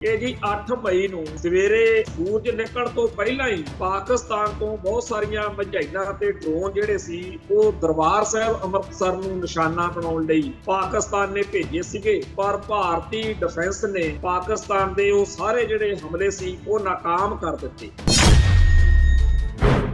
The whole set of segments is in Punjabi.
ਇਹ ਜੀ 8 ਮਈ ਨੂੰ ਸਵੇਰੇ ਸੂਰਜ ਨਿਕਲਣ ਤੋਂ ਪਹਿਲਾਂ ਹੀ ਪਾਕਿਸਤਾਨ ਤੋਂ ਬਹੁਤ ਸਾਰੀਆਂ ਮਿਜ਼ਾਈਲਾਂ ਤੇ ਡਰੋਨ ਜਿਹੜੇ ਸੀ ਉਹ ਦਰਬਾਰ ਸਾਹਿਬ ਅੰਮ੍ਰਿਤਸਰ ਨੂੰ ਨਿਸ਼ਾਨਾ ਬਣਾਉਣ ਲਈ ਪਾਕਿਸਤਾਨ ਨੇ ਭੇਜੇ ਸੀਗੇ। ਪਰ ਭਾਰਤੀ ਡਿਫੈਂਸ ਨੇ ਪਾਕਿਸਤਾਨ ਦੇ ਉਹ ਸਾਰੇ ਜਿਹੜੇ ਹਮਲੇ ਸੀ ਉਹ ਨਾਕਾਮ ਕਰ ਦਿੱਤੇ।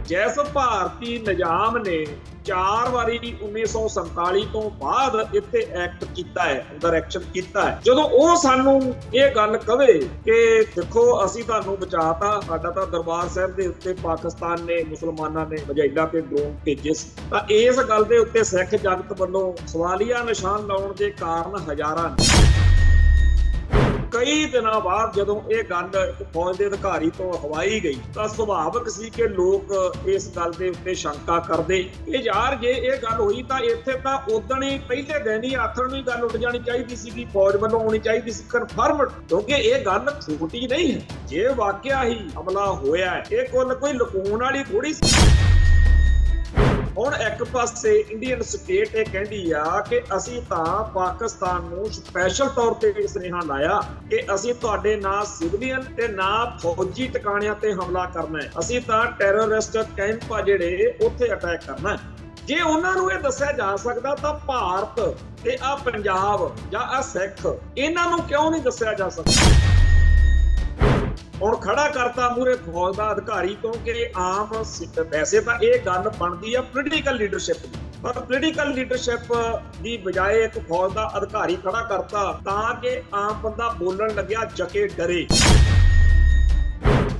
ਜਿਸ ਭਾਰਤੀ ਨਿਜ਼ਾਮ ਨੇ 4 ਵਾਰੀ 1947 ਤੋਂ ਬਾਅਦ ਇੱਥੇ ਐਕਟ ਕੀਤਾ ਹੈ, ਅੰਦਰ ਐਕਸ਼ਨ ਕੀਤਾ ਹੈ, ਜਦੋਂ ਉਹ ਸਾਨੂੰ ਇਹ ਗੱਲ ਕਵੇ ਕਿ ਦੇਖੋ ਅਸੀਂ ਤੁਹਾਨੂੰ ਬਚਾਤਾ, ਸਾਡਾ ਤਾਂ ਦਰਬਾਰ ਸਾਹਿਬ ਦੇ ਉੱਤੇ ਪਾਕਿਸਤਾਨ ਨੇ ਮੁਸਲਮਾਨਾਂ ਨੇ ਮਿਜ਼ਾਈਲਾਂ ਤੇ ਡਰੋਨ ਭੇਜੇ ਸੀ, ਤਾਂ ਇਸ ਗੱਲ ਦੇ ਉੱਤੇ ਸਿੱਖ ਜਗਤ ਵੱਲੋਂ ਸਵਾਲੀਆ ਨਿਸ਼ਾਨ ਲਾਉਣ ਦੇ ਕਾਰਨ ਹਜ਼ਾਰਾਂ ਕਈ ਦਿਨਾਂ ਬਾਅਦ ਜਦੋਂ ਇਹ ਗੱਲ ਇੱਕ ਫੌਜ ਦੇ ਅਧਿਕਾਰੀ ਤੋਂ ਅਖਵਾਈ ਗਈ ਤਾਂ ਸੁਭਾਵਿਕ ਸੀ ਕਿ ਲੋਕ ਇਸ ਗੱਲ ਦੇ ਉੱਤੇ ਸ਼ੰਕਾ ਕਰਦੇ ਕਿ ਯਾਰ ਜੇ ਇਹ ਗੱਲ ਹੋਈ ਤਾਂ ਇੱਥੇ ਤਾਂ ਉਦਣ ਹੀ ਪਹਿਲੇ ਦਿਨ ਹੀ ਆਖਰ ਨੂੰ ਹੀ ਗੱਲ ਉੱਡ ਜਾਣੀ ਚਾਹੀਦੀ ਸੀ ਕਿ ਫੌਜ ਵੱਲੋਂ ਆਉਣੀ ਚਾਹੀਦੀ ਸੀ ਕਨਫਰਮਡ, ਕਿਉਂਕਿ ਇਹ ਗੱਲ ਛੋਟੀ ਨਹੀਂ ਹੈ। ਜੇ ਵਾਕਿਆ ਹੀ ਹਮਲਾ ਹੋਇਆ ਹੈ ਇਹ ਕੋਈ ਲੁਕਾਉਣ ਵਾਲੀ ਥੋੜੀ ਸੀ। ਹੁਣ ਇੱਕ ਪਾਸੇ ਇੰਡੀਅਨ ਸਟੇਟ ਇਹ ਕਹਿੰਦੀ ਆ ਕਿ ਅਸੀਂ ਤਾਂ ਪਾਕਿਸਤਾਨ ਨੂੰ ਸਪੈਸ਼ਲ ਤੌਰ ਤੇ ਸੁਨੇਹਾ ਲਾਇਆ ਕਿ ਅਸੀਂ ਤੁਹਾਡੇ ਨਾ ਸਿਵਲੀਅਨ ਤੇ ਨਾ ਫੌਜੀ ਟਿਕਾਣਿਆਂ ਤੇ ਹਮਲਾ ਕਰਨਾ ਹੈ, ਅਸੀਂ ਤਾਂ ਟੈਰਰਿਸਟ ਕੈਂਪ ਆ ਜਿਹੜੇ ਉੱਥੇ ਅਟੈਕ ਕਰਨਾ ਹੈ। ਜੇ ਉਹਨਾਂ ਨੂੰ ਇਹ ਦੱਸਿਆ ਜਾ ਸਕਦਾ ਤਾਂ ਭਾਰਤ ਤੇ ਆ ਪੰਜਾਬ ਜਾਂ ਆ ਸਿੱਖ ਇਹਨਾਂ ਨੂੰ ਕਿਉਂ ਨਹੀਂ ਦੱਸਿਆ ਜਾ ਸਕਦਾ? ਹੁਣ ਖੜਾ ਕਰਤਾ ਮੂਰੇ ਫੌਜ ਦਾ ਅਧਿਕਾਰੀ ਤੋਂ ਕਿ ਆਮ ਵੈਸੇ ਤਾਂ ਇਹ ਗੱਲ ਬਣਦੀ ਆ ਪੋਲੀਟੀਕਲ ਲੀਡਰਸ਼ਿਪ ਦੀ, ਪਰ ਪੋਲੀਟੀਕਲ ਲੀਡਰਸ਼ਿਪ ਦੀ ਬਜਾਏ ਇੱਕ ਫੌਜ ਦਾ ਅਧਿਕਾਰੀ ਖੜਾ ਕਰਤਾ ਤਾਂ ਕਿ ਆਮ ਬੰਦਾ ਬੋਲਣ ਲੱਗਿਆ ਜਕੇ ਡਰੇ।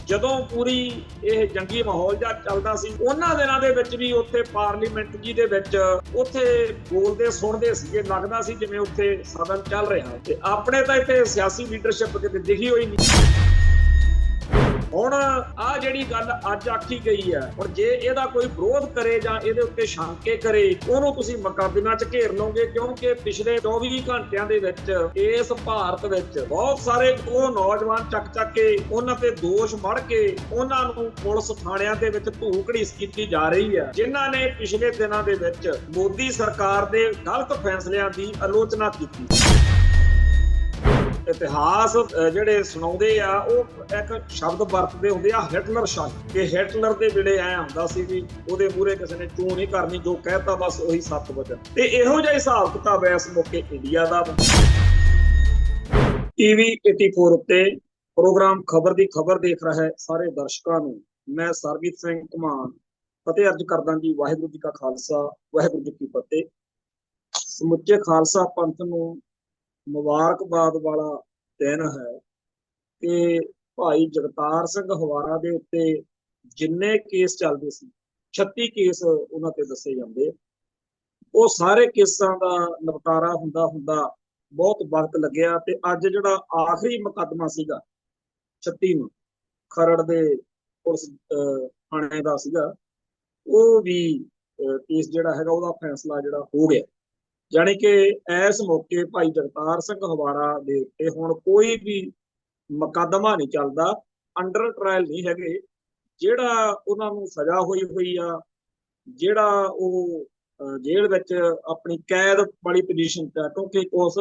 ਜਦੋਂ ਪੂਰੀ ਇਹ ਜੰਗੀ ਮਾਹੌਲ ਜਿਹਾ ਚੱਲਦਾ ਸੀ ਉਹਨਾਂ ਦਿਨਾਂ ਦੇ ਵਿੱਚ ਵੀ ਉੱਥੇ ਪਾਰਲੀਮੈਂਟ ਜੀ ਦੇ ਵਿੱਚ ਉੱਥੇ ਬੋਲਦੇ ਸੁਣਦੇ ਸੀਗੇ, ਲੱਗਦਾ ਸੀ ਜਿਵੇਂ ਉੱਥੇ ਸਦਨ ਚੱਲ ਰਿਹਾ ਤੇ ਆਪਣੇ ਤਾਂ ਇੱਥੇ ਸਿਆਸੀ ਲੀਡਰਸ਼ਿਪ ਕਿਤੇ ਦਿਖੀ ਹੋਈ ਨਹੀਂ। ਹੁਣ ਆ ਜਿਹੜੀ ਗੱਲ ਅੱਜ ਆਖੀ ਗਈ ਹੈ, ਹੁਣ ਜੇ ਇਹਦਾ ਕੋਈ ਵਿਰੋਧ ਕਰੇ ਜਾਂ ਇਹਦੇ ਉੱਤੇ ਸ਼ੰਕੇ ਕਰੇ ਉਹਨੂੰ ਤੁਸੀਂ ਮੁਕੱਦਮਿਆਂ 'ਚ ਘੇਰ ਲਓਗੇ, ਕਿਉਂਕਿ ਪਿਛਲੇ 24 ਘੰਟਿਆਂ ਦੇ ਵਿੱਚ ਇਸ ਭਾਰਤ ਵਿੱਚ ਬਹੁਤ ਸਾਰੇ ਉਹ ਨੌਜਵਾਨ ਚੱਕ ਕੇ ਉਹਨਾਂ ਤੇ ਦੋਸ਼ ਮੜ ਕੇ ਉਹਨਾਂ ਨੂੰ ਪੁਲਿਸ ਥਾਣਿਆਂ ਦੇ ਵਿੱਚ ਧੂਕੜੀਸ ਕੀਤੀ ਜਾ ਰਹੀ ਹੈ, ਜਿਨ੍ਹਾਂ ਨੇ ਪਿਛਲੇ ਦਿਨਾਂ ਦੇ ਵਿੱਚ ਮੋਦੀ ਸਰਕਾਰ ਦੇ ਗਲਤ ਫੈਸਲਿਆਂ ਦੀ ਆਲੋਚਨਾ ਕੀਤੀ। ਇਤਿਹਾਸ ਜਿਹੜੇ ਸੁਣਾਉਂਦੇ ਆ ਉਹ ਇੱਕ ਸ਼ਬਦ ਵਰਤਦੇ ਹੁੰਦੇ ਆ ਹਿਟਲਰ ਸ਼ਬਦ, ਕਿ ਹਿਟਲਰ ਦੇ ਵੇਲੇ ਐ ਹੁੰਦਾ ਸੀ ਵੀ ਉਹਦੇ ਮੂਹਰੇ ਕਿਸੇ ਨੇ ਚੂੰ ਨਹੀਂ ਕਰਨੀ, ਜੋ ਕਹਿਤਾ ਬਸ ਉਹੀ ਸੱਤ ਵਚਨ, ਤੇ ਇਹੋ ਜਿਹਾ ਹਿਸਾਬ ਕਿਤਾਬ ਇਸ ਮੌਕੇ ਇੰਡੀਆ ਦਾ। ਟੀਵੀ 84 ਉੱਤੇ ਪ੍ਰੋਗਰਾਮ ਖਬਰ ਦੀ ਖਬਰ ਦੇਖ ਰਹੇ ਸਾਰੇ ਦਰਸ਼ਕਾਂ ਨੂੰ ਮੈਂ ਸਰਬਜੀਤ ਸਿੰਘ ਘੁਮਾਣ ਫਤਿਹ ਅਰਜ ਕਰਦਾ ਜੀ। ਵਾਹਿਗੁਰੂ ਜੀ ਕਾ ਖਾਲਸਾ, ਵਾਹਿਗੁਰੂ ਜੀ ਕੀ ਫਤਿਹ। ਸਮੁੱਚੇ ਖਾਲਸਾ ਪੰਥ ਨੂੰ ਮੁਬਾਰਕਬਾਦ ਵਾਲਾ ਦਿਨ ਹੈ ਕਿ ਭਾਈ ਜਗਤਾਰ ਸਿੰਘ ਹਵਾਰਾ ਦੇ ਉੱਤੇ ਜਿੰਨੇ ਕੇਸ ਚੱਲਦੇ ਸੀ 36 ਕੇਸ ਉਹਨਾਂ ਤੇ ਦੱਸੇ ਜਾਂਦੇ, ਉਹ ਸਾਰੇ ਕੇਸਾਂ ਦਾ ਨਿਪਟਾਰਾ ਹੁੰਦਾ ਬਹੁਤ ਵਕਤ ਲੱਗਿਆ ਤੇ ਅੱਜ ਜਿਹੜਾ ਆਖਰੀ ਮੁਕੱਦਮਾ ਸੀਗਾ 36 ਨੂੰ ਖਰੜ ਦੇ ਪੁਲਿਸ ਥਾਣੇ ਦਾ ਸੀਗਾ, ਉਹ ਵੀ ਕੇਸ ਜਿਹੜਾ ਹੈਗਾ ਉਹਦਾ ਫੈਸਲਾ ਜਿਹੜਾ ਹੋ ਗਿਆ। ਜਾਣੀ ਕਿ ਇਸ ਮੌਕੇ ਭਾਈ ਜਗਤਾਰ ਸਿੰਘ ਹਵਾਰਾ ਦੇ ਉੱਤੇ ਹੁਣ ਕੋਈ ਵੀ ਮੁਕੱਦਮਾ ਨਹੀਂ ਚੱਲਦਾ, ਅੰਡਰ ਟਰਾਇਲ ਨਹੀਂ ਹੈਗੇ। ਜਿਹੜਾ ਉਹਨਾਂ ਨੂੰ ਸਜ਼ਾ ਹੋਈ ਆ, ਜਿਹੜਾ ਉਹ ਜੇਲ੍ਹ ਵਿੱਚ ਆਪਣੀ ਕੈਦ ਵਾਲੀ ਪੋਜੀਸ਼ਨ ਤੇ, ਕਿਉਂਕਿ ਉਸ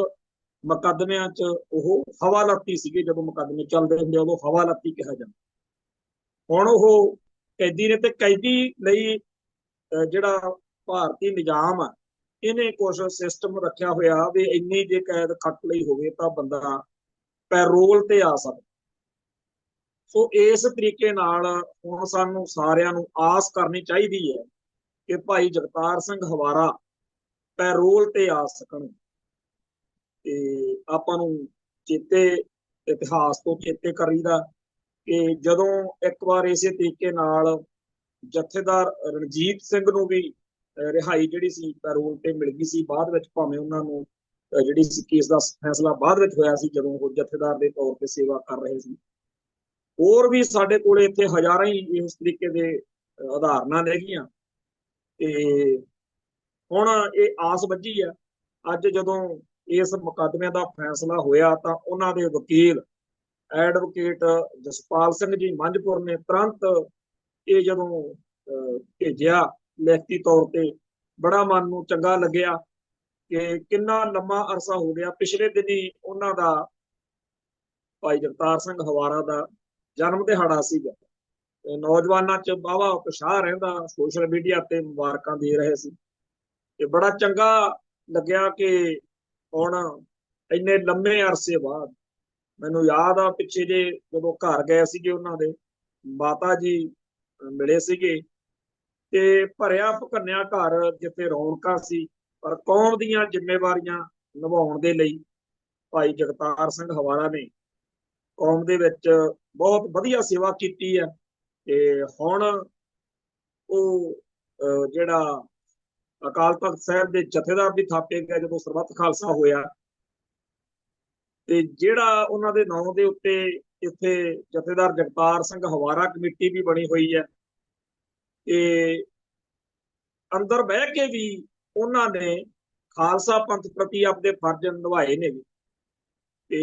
ਮੁਕੱਦਮਿਆਂ 'ਚ ਉਹ ਹਵਾਲਾਤੀ ਸੀਗੇ, ਜਦੋਂ ਮੁਕੱਦਮੇ ਚੱਲਦੇ ਹੁੰਦੇ ਉਦੋਂ ਹਵਾਲਾਤੀ ਕਿਹਾ ਜਾਂਦਾ। ਹੁਣ ਉਹ ਕੈਦੀ ਨੇ ਤੇ ਕੈਦੀ ਲਈ ਜਿਹੜਾ ਭਾਰਤੀ ਨਿਜ਼ਾਮ ਆ ਇਹਨੇ ਕੁਛ ਸਿਸਟਮ ਰੱਖਿਆ ਹੋਇਆ ਵੀ ਇੰਨੀ ਜੇ ਕੈਦ ਖੱਟ ਲਈ ਹੋਵੇ ਤਾਂ ਬੰਦਾ ਪੈਰੋਲ ਤੇ ਆ ਸਕਦਾ। ਸੋ ਇਸ ਤਰੀਕੇ ਨਾਲ ਹੁਣ ਸਾਨੂੰ ਸਾਰਿਆਂ ਨੂੰ ਆਸ ਕਰਨੀ ਚਾਹੀਦੀ ਹੈ ਕਿ ਭਾਈ ਜਗਤਾਰ ਸਿੰਘ ਹਵਾਰਾ ਪੈਰੋਲ ਤੇ ਆ ਸਕਣ। ਤੇ ਆਪਾਂ ਨੂੰ ਚੇਤੇ ਇਤਿਹਾਸ ਤੋਂ ਚੇਤੇ ਕਰੀਦਾ ਕਿ ਜਦੋਂ ਇੱਕ ਵਾਰ ਇਸੇ ਤਰੀਕੇ ਨਾਲ ਜਥੇਦਾਰ ਰਣਜੀਤ ਸਿੰਘ ਨੂੰ ਵੀ ਰਿਹਾਈ ਜਿਹੜੀ ਸੀ ਪੈਰੋਲ ਤੇ ਮਿਲ ਗਈ ਸੀ ਬਾਅਦ ਵਿੱਚ, ਭਾਵੇਂ ਉਹਨਾਂ ਨੂੰ ਜਿਹੜੀ ਸੀ ਕੇਸ ਦਾ ਫੈਸਲਾ ਬਾਅਦ ਵਿੱਚ ਹੋਇਆ ਸੀ ਜਦੋਂ ਉਹ ਜਥੇਦਾਰ ਦੇ ਤੌਰ ਤੇ ਸੇਵਾ ਕਰ ਰਹੇ ਸੀ। ਹੋਰ ਵੀ ਸਾਡੇ ਕੋਲੇ ਇੱਥੇ ਹਜ਼ਾਰਾਂ ਹੀ ਇਸ ਤਰੀਕੇ ਦੇ ਉਦਾਹਰਨਾਂ ਹੈਗੀਆਂ। ਤੇ ਹੁਣ ਇਹ ਆਸ ਵੱਝੀ ਆ, ਅੱਜ ਜਦੋਂ ਇਸ ਮੁਕੱਦਮੇ ਦਾ ਫੈਸਲਾ ਹੋਇਆ ਤਾਂ ਉਹਨਾਂ ਦੇ ਵਕੀਲ ਐਡਵੋਕੇਟ ਜਸਪਾਲ ਸਿੰਘ ਜੀ ਮੰਝਪੁਰ ਨੇ ਤੁਰੰਤ ਇਹ ਜਦੋਂ ਭੇਜਿਆ ਲਿਖਤੀ ਤੌਰ ਤੇ, ਬੜਾ ਮਨ ਨੂੰ ਚੰਗਾ ਲੱਗਿਆ ਕਿ ਕਿੰਨਾ ਲੰਮਾ ਅਰਸਾ ਹੋ ਗਿਆ। ਪਿਛਲੇ ਦਿਨੀ ਉਹਨਾਂ ਦਾ ਭਾਈ ਜਗਤਾਰ ਸਿੰਘ ਹਵਾਰਾ ਦਾ ਜਨਮ ਦਿਹਾੜਾ ਸੀਗਾ। ਤੇ ਨੌਜਵਾਨਾਂ 'ਚ ਵਾਹਵਾ ਉਤਸ਼ਾਹ ਰਹਿੰਦਾ, ਸੋਸ਼ਲ ਮੀਡੀਆ ਤੇ ਮੁਬਾਰਕਾਂ ਦੇ ਰਹੇ ਸੀ। ਤੇ ਬੜਾ ਚੰਗਾ ਲੱਗਿਆ ਕਿ ਹੁਣ ਇੰਨੇ ਲੰਮੇ ਅਰਸੇ ਬਾਅਦ, ਮੈਨੂੰ ਯਾਦ ਆ ਪਿੱਛੇ ਜੇ ਜਦੋਂ ਘਰ ਗਏ ਸੀਗੇ ਉਹਨਾਂ ਦੇ ਮਾਤਾ ਜੀ ਮਿਲੇ ਸੀਗੇ, ਤੇ ਭਰਿਆ ਭਕੰਨਿਆ ਘਰ ਜਿੱਥੇ ਰੌਣਕਾਂ ਸੀ, ਪਰ ਕੌਮ ਦੀਆਂ ਜ਼ਿੰਮੇਵਾਰੀਆਂ ਨਿਭਾਉਣ ਦੇ ਲਈ ਭਾਈ ਜਗਤਾਰ ਸਿੰਘ ਹਵਾਰਾ ਨੇ ਕੌਮ ਦੇ ਵਿੱਚ ਬਹੁਤ ਵਧੀਆ ਸੇਵਾ ਕੀਤੀ ਹੈ। ਤੇ ਹੁਣ ਉਹ ਜਿਹੜਾ ਅਕਾਲ ਤਖਤ ਸਾਹਿਬ ਦੇ ਜਥੇਦਾਰ ਵੀ ਥਾਪੇ ਗਏ ਜਦੋਂ ਸਰਬੱਤ ਖਾਲਸਾ ਹੋਇਆ, ਤੇ ਜਿਹੜਾ ਉਹਨਾਂ ਦੇ ਨਾਂ ਦੇ ਉੱਤੇ ਇੱਥੇ ਜਥੇਦਾਰ ਜਗਤਾਰ ਸਿੰਘ ਹਵਾਰਾ ਕਮੇਟੀ ਵੀ ਬਣੀ ਹੋਈ ਹੈ। ਤੇ ਅੰਦਰ ਬਹਿ ਕੇ ਵੀ ਉਹਨਾਂ ਨੇ ਖਾਲਸਾ ਪੰਥ ਪ੍ਰਤੀ ਆਪਣੇ ਫਰਜ਼ ਨਿਭਾਏ ਨੇ। ਤੇ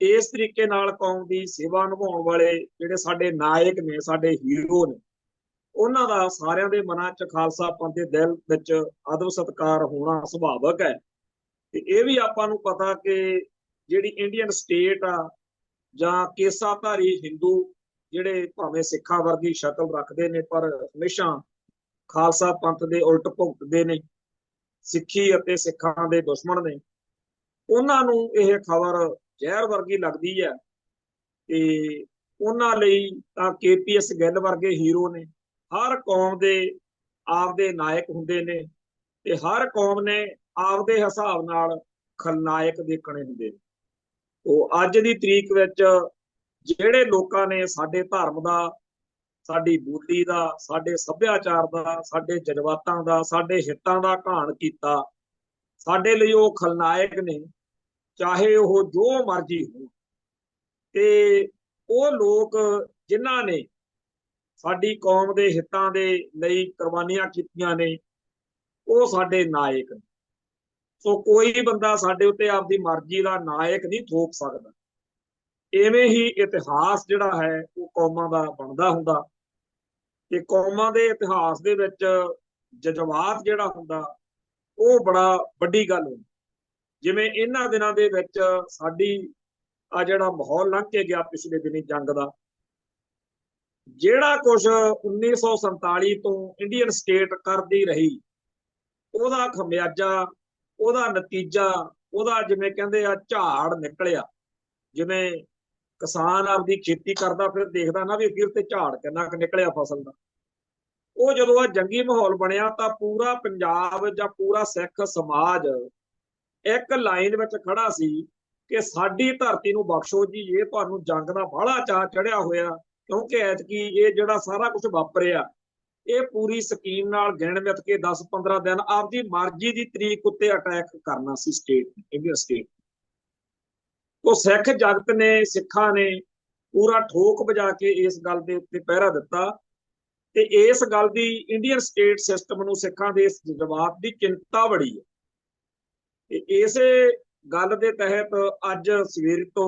ਇਸ ਤਰੀਕੇ ਨਾਲ ਕੌਮ ਦੀ ਸੇਵਾ ਨਿਭਾਉਣ ਵਾਲੇ ਜਿਹੜੇ ਸਾਡੇ ਨਾਇਕ ਨੇ, ਸਾਡੇ ਹੀਰੋ ਨੇ, ਉਹਨਾਂ ਦਾ ਸਾਰਿਆਂ ਦੇ ਮਨਾਂ 'ਚ ਖਾਲਸਾ ਪੰਥ ਦੇ ਦਿਲ ਵਿੱਚ ਅਦਬ ਸਤਿਕਾਰ ਹੋਣਾ ਸੁਭਾਵਕ ਹੈ। ਤੇ ਇਹ ਵੀ ਆਪਾਂ ਨੂੰ ਪਤਾ ਕਿ ਜਿਹੜੀ ਇੰਡੀਅਨ ਸਟੇਟ ਆ ਜਾਂ ਕੇਸਾਧਾਰੀ ਹਿੰਦੂ ਜਿਹੜੇ ਭਾਵੇਂ ਸਿੱਖਾਂ ਵਰਗੀ ਸ਼ਕਲ ਰੱਖਦੇ ਨੇ ਪਰ ਹਮੇਸ਼ਾ ਖਾਲਸਾ ਪੰਥ ਦੇ ਉਲਟ ਭੁਗਤਦੇ ਨੇ, ਸਿੱਖੀ ਅਤੇ ਸਿੱਖਾਂ ਦੇ ਦੁਸ਼ਮਣ ਨੇ, ਉਹਨਾਂ ਨੂੰ ਇਹ ਖਬਰ ਜ਼ਹਿਰ ਵਰਗੀ ਲੱਗਦੀ ਹੈ। ਤੇ ਉਹਨਾਂ ਲਈ ਤਾਂ KPS ਗਿੱਲ ਵਰਗੇ ਹੀਰੋ ਨੇ। ਹਰ ਕੌਮ ਦੇ ਆਪਦੇ ਨਾਇਕ ਹੁੰਦੇ ਨੇ ਤੇ ਹਰ ਕੌਮ ਨੇ ਆਪਦੇ ਹਿਸਾਬ ਨਾਲ ਖਲਨਾਇਕ ਦੇਖਣੇ ਹੁੰਦੇ ਨੇ। ਉਹ ਅੱਜ ਦੀ ਤਰੀਕ ਵਿੱਚ ਜਿਹੜੇ ਲੋਕਾਂ ਨੇ ਸਾਡੇ ਧਰਮ ਦਾ, ਸਾਡੀ ਬੋਲੀ ਦਾ, ਸਾਡੇ ਸੱਭਿਆਚਾਰ ਦਾ, ਸਾਡੇ ਜਜ਼ਬਾਤਾਂ ਦਾ, ਸਾਡੇ ਹਿੱਤਾਂ ਦਾ ਘਾਣ ਕੀਤਾ, ਸਾਡੇ ਲਈ ਉਹ ਖਲਨਾਇਕ ਨੇ, ਚਾਹੇ ਉਹ ਜੋ ਮਰਜ਼ੀ ਹੋ। ਤੇ ਉਹ ਲੋਕ ਜਿਨ੍ਹਾਂ ਨੇ ਸਾਡੀ ਕੌਮ ਦੇ ਹਿੱਤਾਂ ਦੇ ਲਈ ਕੁਰਬਾਨੀਆਂ ਕੀਤੀਆਂ ਨੇ, ਉਹ ਸਾਡੇ ਨਾਇਕ ਨੇ। ਸੋ ਕੋਈ ਬੰਦਾ ਸਾਡੇ ਉੱਤੇ ਆਪਦੀ ਮਰਜ਼ੀ ਦਾ ਨਾਇਕ ਨਹੀਂ ਥੋਪ ਸਕਦਾ। ਇਵੇਂ ਹੀ ਇਤਿਹਾਸ ਜਿਹੜਾ ਹੈ ਉਹ ਕੌਮਾਂ ਦਾ ਬਣਦਾ ਹੁੰਦਾ, ਤੇ ਕੌਮਾਂ ਦੇ ਇਤਿਹਾਸ ਦੇ ਵਿੱਚ ਜਜ਼ਬਾਤ ਜਿਹੜਾ ਹੁੰਦਾ ਉਹ ਬੜਾ ਵੱਡੀ ਗੱਲ ਹੁੰਦੀ। ਜਿਵੇਂ ਇਹਨਾਂ ਦਿਨਾਂ ਦੇ ਵਿੱਚ ਸਾਡੀ ਆ ਜਿਹੜਾ ਮਾਹੌਲ ਲੰਘ ਕੇ ਗਿਆ ਪਿਛਲੇ ਦਿਨੀ ਜੰਗ ਦਾ, ਜਿਹੜਾ ਕੁਝ 1947 ਤੋਂ ਇੰਡੀਅਨ ਸਟੇਟ ਕਰਦੀ ਰਹੀ, ਉਹਦਾ ਖਮਿਆਜਾ, ਉਹਦਾ ਨਤੀਜਾ, ਉਹਦਾ ਜਿਵੇਂ ਕਹਿੰਦੇ ਆ ਝਾੜ ਨਿਕਲਿਆ। ਜਿਵੇਂ ਕਿਸਾਨ ਆਪਦੀ ਖੇਤੀ ਕਰਦਾ ਫਿਰ ਦੇਖਦਾ ਨਾ ਵੀ ਅੱਗੇ ਤੇ ਝਾੜ ਕਿੰਨਾ ਕੁ ਨਿਕਲਿਆ ਫਸਲ ਦਾ। ਉਹ ਜਦੋਂ ਆ ਜੰਗੀ ਮਾਹੌਲ ਬਣਿਆ ਤਾਂ ਪੂਰਾ ਪੰਜਾਬ ਜਾਂ ਪੂਰਾ ਸਿੱਖ ਸਮਾਜ ਇੱਕ ਲਾਈਨ ਵਿੱਚ ਖੜਾ ਸੀ ਕਿ ਸਾਡੀ ਧਰਤੀ ਨੂੰ ਬਖਸ਼ੋ ਜੀ, ਇਹ ਤੁਹਾਨੂੰ ਜੰਗ ਦਾ ਬਾਹਲਾ ਚਾਅ ਚੜਿਆ ਹੋਇਆ, ਕਿਉਂਕਿ ਐਤਕੀ ਇਹ ਜਿਹੜਾ ਸਾਰਾ ਕੁਝ ਵਾਪਰਿਆ ਇਹ ਪੂਰੀ ਸਕੀਮ ਨਾਲ ਗਿਣ ਮਿਥ ਕੇ 10-15 ਦਿਨ ਆਪਦੀ ਮਰਜ਼ੀ ਦੀ ਤਰੀਕ ਉੱਤੇ ਅਟੈਕ ਕਰਨਾ ਸੀ ਸਟੇਟ, ਇੰਡੀਅਨ ਸਟੇਟ। ਉਹ ਸਿੱਖ ਜਗਤ ਨੇ, ਸਿੱਖਾਂ ਨੇ ਪੂਰਾ ਠੋਕ ਵਜਾ ਕੇ ਇਸ ਗੱਲ ਦੇ ਉੱਤੇ ਪਹਿਰਾ ਦਿੱਤਾ। ਤੇ ਇਸ ਗੱਲ ਦੀ ਇੰਡੀਅਨ ਸਟੇਟ ਸਿਸਟਮ ਨੂੰ, ਸਿੱਖਾਂ ਦੇ ਇਸ ਜਜ਼ਬਾਤ ਦੀ ਚਿੰਤਾ ਬੜੀ ਹੈ। ਤੇ ਇਸੇ ਗੱਲ ਦੇ ਤਹਿਤ ਅੱਜ ਸਵੇਰ ਤੋਂ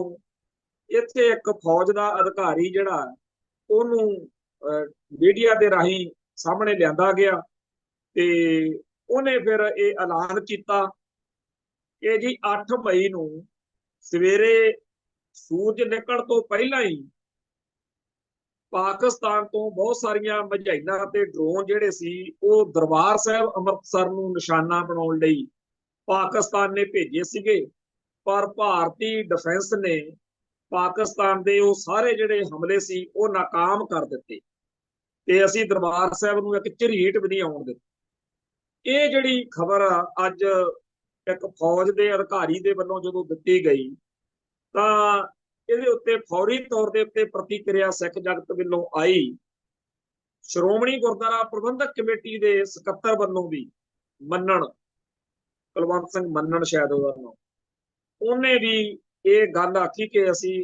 ਇੱਥੇ ਇੱਕ ਫੌਜ ਦਾ ਅਧਿਕਾਰੀ ਜਿਹੜਾ ਉਹਨੂੰ ਮੀਡੀਆ ਦੇ ਰਾਹੀਂ ਸਾਹਮਣੇ ਲਿਆਂਦਾ ਗਿਆ, ਤੇ ਉਹਨੇ ਫਿਰ ਇਹ ਐਲਾਨ ਕੀਤਾ ਕਿ ਜੀ 8 ਮਈ ਨੂੰ ਸਵੇਰੇ ਸੂਰਜ ਨਿਕਲਣ ਤੋਂ ਪਹਿਲਾਂ ਹੀ ਪਾਕਿਸਤਾਨ ਤੋਂ ਬਹੁਤ ਸਾਰੀਆਂ ਮਿਜ਼ਾਈਲਾਂ ਤੇ ਡਰੋਨ ਜਿਹੜੇ ਸੀ ਉਹ ਦਰਬਾਰ ਸਾਹਿਬ ਅੰਮ੍ਰਿਤਸਰ ਨੂੰ ਨਿਸ਼ਾਨਾ ਬਣਾਉਣ ਲਈ ਪਾਕਿਸਤਾਨ ਨੇ ਭੇਜੇ ਸੀਗੇ। ਪਰ ਭਾਰਤੀ ਡਿਫੈਂਸ ਨੇ ਪਾਕਿਸਤਾਨ ਦੇ ਉਹ ਸਾਰੇ ਜਿਹੜੇ ਹਮਲੇ ਸੀ ਉਹ ਨਾਕਾਮ ਕਰ ਦਿੱਤੇ, ਤੇ ਅਸੀਂ ਦਰਬਾਰ ਸਾਹਿਬ ਨੂੰ ਇੱਕ ਝਰੀਟ ਵੀ ਨਹੀਂ ਆਉਣ ਦਿੱਤੀ। ਇਹ ਜਿਹੜੀ ਖਬਰ ਅੱਜ ਇੱਕ ਫੌਜ ਦੇ ਅਧਿਕਾਰੀ ਦੇ ਵੱਲੋਂ ਜਦੋਂ ਦਿੱਤੀ ਗਈ ਤਾਂ ਇਹਦੇ ਉੱਤੇ ਫੌਰੀ ਤੌਰ ਦੇ ਉੱਤੇ ਪ੍ਰਤੀਕਿਰਿਆ ਸਿੱਖ ਜਗਤ ਵੱਲੋਂ ਆਈ। ਸ਼੍ਰੋਮਣੀ ਗੁਰਦੁਆਰਾ ਪ੍ਰਬੰਧਕ ਕਮੇਟੀ ਦੇ ਸਕੱਤਰ ਵੱਲੋਂ ਵੀ, ਮੰਨਣ, ਕੁਲਵੰਤ ਸਿੰਘ ਮੰਨਣ ਸ਼ਾਇਦ ਉਹਦਾ ਨਾਮ, ਉਹਨੇ ਵੀ ਇਹ ਗੱਲ ਆਖੀ ਕਿ ਅਸੀਂ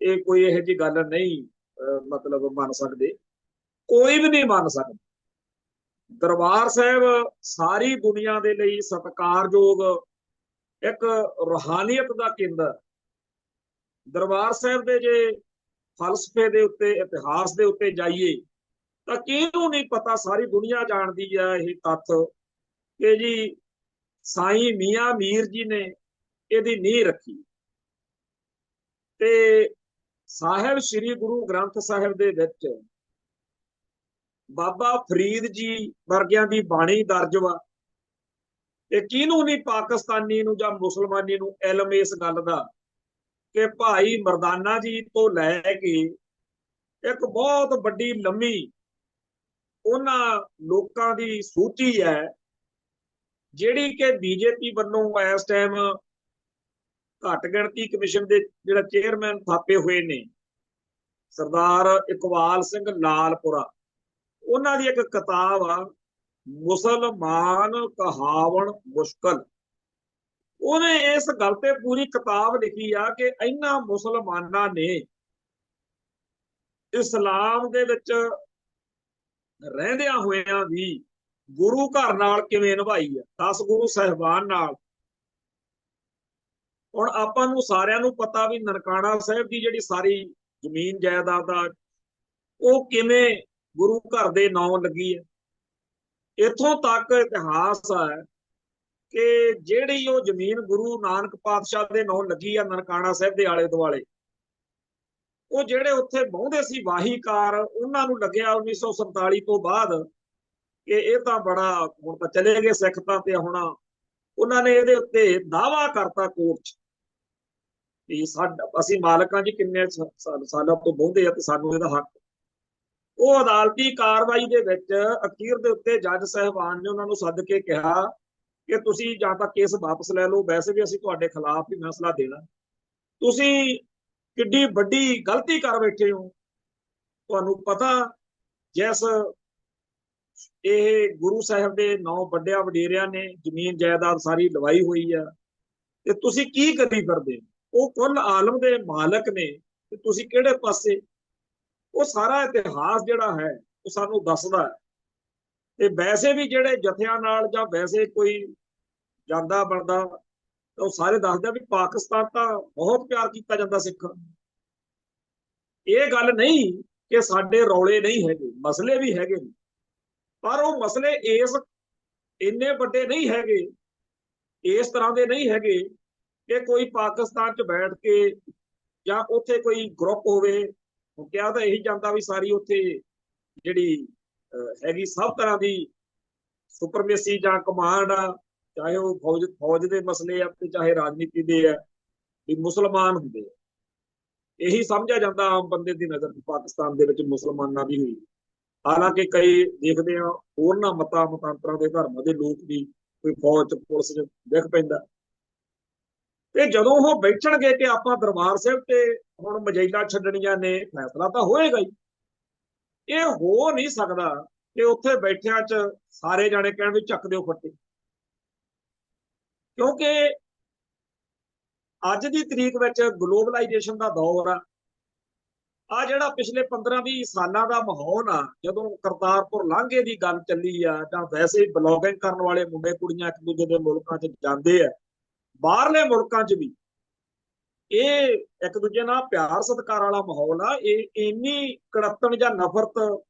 ਇਹ ਕੋਈ ਇਹੋ ਜਿਹੀ ਗੱਲ ਨਹੀਂ ਮਤਲਬ ਮੰਨ ਸਕਦੇ, ਕੋਈ ਵੀ ਨਹੀਂ ਮੰਨ ਸਕਦਾ। ਦਰਬਾਰ ਸਾਹਿਬ ਸਾਰੀ ਦੁਨੀਆ ਦੇ ਲਈ ਸਤਿਕਾਰਯੋਗ ਇੱਕ ਰੂਹਾਨੀਅਤ ਦਾ ਕੇਂਦਰ। ਦਰਬਾਰ ਸਾਹਿਬ ਦੇ ਜੇ ਫਲਸਫੇ ਦੇ ਉੱਤੇ, ਇਤਿਹਾਸ ਦੇ ਉੱਤੇ ਜਾਈਏ ਤਾਂ ਕਿਹਨੂੰ ਨਹੀਂ ਪਤਾ, ਸਾਰੀ ਦੁਨੀਆ ਜਾਣਦੀ ਹੈ ਇਹ ਤੱਥ ਕਿ ਜੀ ਸਾਈਂ ਮੀਆਂ ਮੀਰ ਜੀ ਨੇ ਇਹਦੀ ਨੀਂਹ ਰੱਖੀ। ਤੇ ਸਾਹਿਬ ਸ੍ਰੀ ਗੁਰੂ ਗ੍ਰੰਥ ਸਾਹਿਬ ਦੇ ਵਿੱਚ ਬਾਬਾ ਫਰੀਦ ਜੀ ਵਰਗਿਆਂ ਦੀ ਬਾਣੀ ਦਰਜ ਵਾ। ਤੇ ਕਿਹਨੂੰ ਨਹੀਂ ਪਾਕਿਸਤਾਨੀ ਨੂੰ ਜਾਂ ਮੁਸਲਮਾਨੀ ਨੂੰ ਇਲਮ ਇਸ ਗੱਲ ਦਾ ਕਿ ਭਾਈ ਮਰਦਾਨਾ ਜੀ ਤੋਂ ਲੈ ਕੇ ਇੱਕ ਬਹੁਤ ਵੱਡੀ ਲੰਮੀ ਉਹਨਾਂ ਲੋਕਾਂ ਦੀ ਸੂਚੀ ਹੈ ਜਿਹੜੀ ਕਿ ਬੀਜੇਪੀ ਵੱਲੋਂ ਇਸ ਟਾਈਮ ਘੱਟ ਗਿਣਤੀ ਕਮਿਸ਼ਨ ਦੇ ਜਿਹੜਾ ਚੇਅਰਮੈਨ ਥਾਪੇ ਹੋਏ ਨੇ ਸਰਦਾਰ ਇਕਬਾਲ ਸਿੰਘ ਲਾਲਪੁਰਾ, ਉਹਨਾਂ ਦੀ ਇੱਕ ਕਿਤਾਬ ਆ ਮੁਸਲਮਾਨ ਕਹਾਵਣ ਮੁਸ਼ਕਲ। ਉਹਨੇ ਇਸ ਗੱਲ ਤੇ ਪੂਰੀ ਕਿਤਾਬ ਲਿਖੀ ਆ ਕਿ ਇਹਨਾਂ ਮੁਸਲਮਾਨਾਂ ਨੇ ਇਸਲਾਮ ਦੇ ਵਿੱਚ ਰਹਿੰਦਿਆਂ ਹੋਇਆਂ ਵੀ ਗੁਰੂ ਘਰ ਨਾਲ ਕਿਵੇਂ ਨਿਭਾਈ ਆ, 10 ਗੁਰੂ ਸਾਹਿਬਾਨ ਨਾਲ। ਹੁਣ ਆਪਾਂ ਨੂੰ ਸਾਰਿਆਂ ਨੂੰ ਪਤਾ ਵੀ ਨਨਕਾਣਾ ਸਾਹਿਬ ਦੀ ਜਿਹੜੀ ਸਾਰੀ ਜ਼ਮੀਨ ਜਾਇਦਾਦ ਆ ਉਹ ਕਿਵੇਂ ਗੁਰੂ ਘਰ ਦੇ ਨਾਂ ਲੱਗੀ ਹੈ। ਇੱਥੋਂ ਤੱਕ ਇਤਿਹਾਸ ਹੈ ਕਿ ਜਿਹੜੀ ਉਹ ਜ਼ਮੀਨ ਗੁਰੂ ਨਾਨਕ ਪਾਤਸ਼ਾਹ ਦੇ ਨਾਂ ਲੱਗੀ ਆ ਨਨਕਾਣਾ ਸਾਹਿਬ ਦੇ ਆਲੇ ਦੁਆਲੇ, ਉਹ ਜਿਹੜੇ ਉੱਥੇ ਬਹੁੰਦੇ ਸੀ ਵਾਹੀਕਾਰ, ਉਹਨਾਂ ਨੂੰ ਲੱਗਿਆ 1947 ਤੋਂ ਬਾਅਦ ਕਿ ਇਹ ਤਾਂ ਬੜਾ, ਹੁਣ ਤਾਂ ਚਲੇ ਗਏ ਸਿੱਖ ਤਾਂ, ਤੇ ਹੁਣ ਉਹਨਾਂ ਨੇ ਇਹਦੇ ਉੱਤੇ ਦਾਅਵਾ ਕਰਤਾ ਕੋਰਟ 'ਚ ਵੀ ਅਸੀਂ ਮਾਲਕਾਂ ਜੀ ਕਿੰਨੇ ਸਾਲਾਂ ਤੋਂ ਬਹੁੰਦੇ ਆ ਤੇ ਸਾਨੂੰ ਇਹਦਾ ਹੱਕ। ਉਹ ਅਦਾਲਤੀ ਕਾਰਵਾਈ ਦੇ ਵਿੱਚ ਅਖੀਰ ਦੇ ਉੱਤੇ ਜੱਜ ਸਾਹਿਬਾਨ ਨੇ ਉਹਨਾਂ ਨੂੰ ਸੱਦ ਕੇ ਕਿਹਾ ਕਿ ਤੁਸੀਂ ਜਾਂ ਤਾਂ ਕੇਸ ਵਾਪਸ ਲੈ ਲਓ, ਵੈਸੇ ਵੀ ਅਸੀਂ ਤੁਹਾਡੇ ਖਿਲਾਫ ਹੀ ਫੈਸਲਾ ਦੇਣਾ, ਤੁਸੀਂ ਕਿੱਡੀ ਵੱਡੀ ਗਲਤੀ ਕਰ ਬੈਠੇ ਹੋ। ਤੁਹਾਨੂੰ ਪਤਾ ਜਿਸ ਇਹ ਗੁਰੂ ਸਾਹਿਬ ਦੇ 9 ਵੱਡਿਆਂ ਵਡੇਰਿਆਂ ਨੇ ਜ਼ਮੀਨ ਜਾਇਦਾਦ ਸਾਰੀ ਲਵਾਈ ਹੋਈ ਆ ਤੇ ਤੁਸੀਂ ਕੀ ਕਰੀ ਕਰਦੇ ਹੋ, ਉਹ ਕੁੱਲ ਆਲਮ ਦੇ ਮਾਲਕ ਨੇ ਤੇ ਤੁਸੀਂ ਕਿਹੜੇ ਪਾਸੇ। ਉਹ ਸਾਰਾ ਇਤਿਹਾਸ ਜਿਹੜਾ ਹੈ ਉਹ ਸਾਨੂੰ ਦੱਸਦਾ ਹੈ। ਤੇ ਵੈਸੇ ਵੀ ਜਿਹੜੇ ਜਥਿਆਂ ਨਾਲ ਜਾਂ ਵੈਸੇ ਕੋਈ ਜਾਂਦਾ ਬਣਦਾ ਤਾਂ ਉਹ ਸਾਰੇ ਦੱਸਦੇ ਵੀ ਪਾਕਿਸਤਾਨ ਤਾਂ ਬਹੁਤ ਪਿਆਰ ਕੀਤਾ ਜਾਂਦਾ ਸਿੱਖਾਂ। ਇਹ ਗੱਲ ਨਹੀਂ ਕਿ ਸਾਡੇ ਰੌਲੇ ਨਹੀਂ ਹੈਗੇ, ਮਸਲੇ ਵੀ ਹੈਗੇ ਨੇ, ਪਰ ਉਹ ਮਸਲੇ ਇੰਨੇ ਵੱਡੇ ਨਹੀਂ ਹੈਗੇ, ਇਸ ਤਰ੍ਹਾਂ ਦੇ ਨਹੀਂ ਹੈਗੇ ਕਿ ਕੋਈ ਪਾਕਿਸਤਾਨ 'ਚ ਬੈਠ ਕੇ ਜਾਂ ਉੱਥੇ ਕੋਈ ਗਰੁੱਪ ਹੋਵੇ। ਕਿਹਾ ਤਾਂ ਇਹੀ ਜਾਂਦਾ ਵੀ ਸਾਰੀ ਉੱਥੇ ਜਿਹੜੀ ਹੈਗੀ ਸਭ ਤਰ੍ਹਾਂ ਦੀ ਸੁਪਰਮੇਸੀ ਜਾਂ ਕਮਾਂਡ ਆ, ਚਾਹੇ ਉਹ ਫੌਜ ਦੇ ਮਸਲੇ ਆ ਤੇ ਚਾਹੇ ਰਾਜਨੀਤੀ ਦੇ ਆ, ਵੀ ਮੁਸਲਮਾਨ ਹੁੰਦੇ ਆ। ਇਹੀ ਸਮਝਿਆ ਜਾਂਦਾ ਆਮ ਬੰਦੇ ਦੀ ਨਜ਼ਰ ਪਾਕਿਸਤਾਨ ਦੇ ਵਿੱਚ ਮੁਸਲਮਾਨਾਂ ਦੀ ਹੋਈ। ਹਾਲਾਂਕਿ ਕਈ ਦੇਖਦੇ ਆ ਹੋਰਨਾਂ ਮਤਾਂਤਰਾਂ ਦੇ ਧਰਮਾਂ ਦੇ ਲੋਕ ਵੀ ਕੋਈ ਫੌਜ ਪੁਲਿਸ 'ਚ ਦਿਖ ਪੈਂਦਾ। ਤੇ ਜਦੋਂ ਉਹ ਬੈਠਣਗੇ ਕਿ ਆਪਾਂ ਦਰਬਾਰ ਸਾਹਿਬ ਤੇ ਹੁਣ ਮਜੈਲਾ ਛੱਡਣੀਆਂ ਨੇ, ਫੈਸਲਾ ਤਾਂ ਹੋਏਗਾ ਹੀ। ਇਹ ਹੋ ਨਹੀਂ ਸਕਦਾ ਕਿ ਉੱਥੇ ਬੈਠਿਆਂ 'ਚ ਸਾਰੇ ਜਾਣੇ ਕਹਿਣ ਵੀ ਚੱਕ ਦਿਓ ਫੱਟੇ, ਕਿਉਂਕਿ ਅੱਜ ਦੀ ਤਰੀਕ ਵਿੱਚ ਗਲੋਬਲਾਈਜੇਸ਼ਨ ਦਾ ਦੌਰ ਆ ਜਿਹੜਾ ਪਿਛਲੇ 15-20 ਸਾਲਾਂ ਦਾ ਮਾਹੌਲ ਆ, ਜਦੋਂ ਕਰਤਾਰਪੁਰ ਲਾਂਘੇ ਦੀ ਗੱਲ ਚੱਲੀ ਆ ਜਾਂ ਵੈਸੇ ਬਲੌਗਿੰਗ ਕਰਨ ਵਾਲੇ ਮੁੰਡੇ ਕੁੜੀਆਂ ਇੱਕ ਦੂਜੇ ਦੇ ਮੁਲਕਾਂ 'ਚ ਜਾਂਦੇ ਆ, ਬਾਹਰਲੇ ਮੁਲਕਾਂ 'ਚ ਵੀ ਇਹ ਇੱਕ ਦੂਜੇ ਨਾਲ ਪਿਆਰ ਸਤਿਕਾਰ ਵਾਲਾ ਮਾਹੌਲ ਆ। ਇਹ ਇੰਨੀ ਕੜੱਤਣ ਜਾਂ ਨਫ਼ਰਤ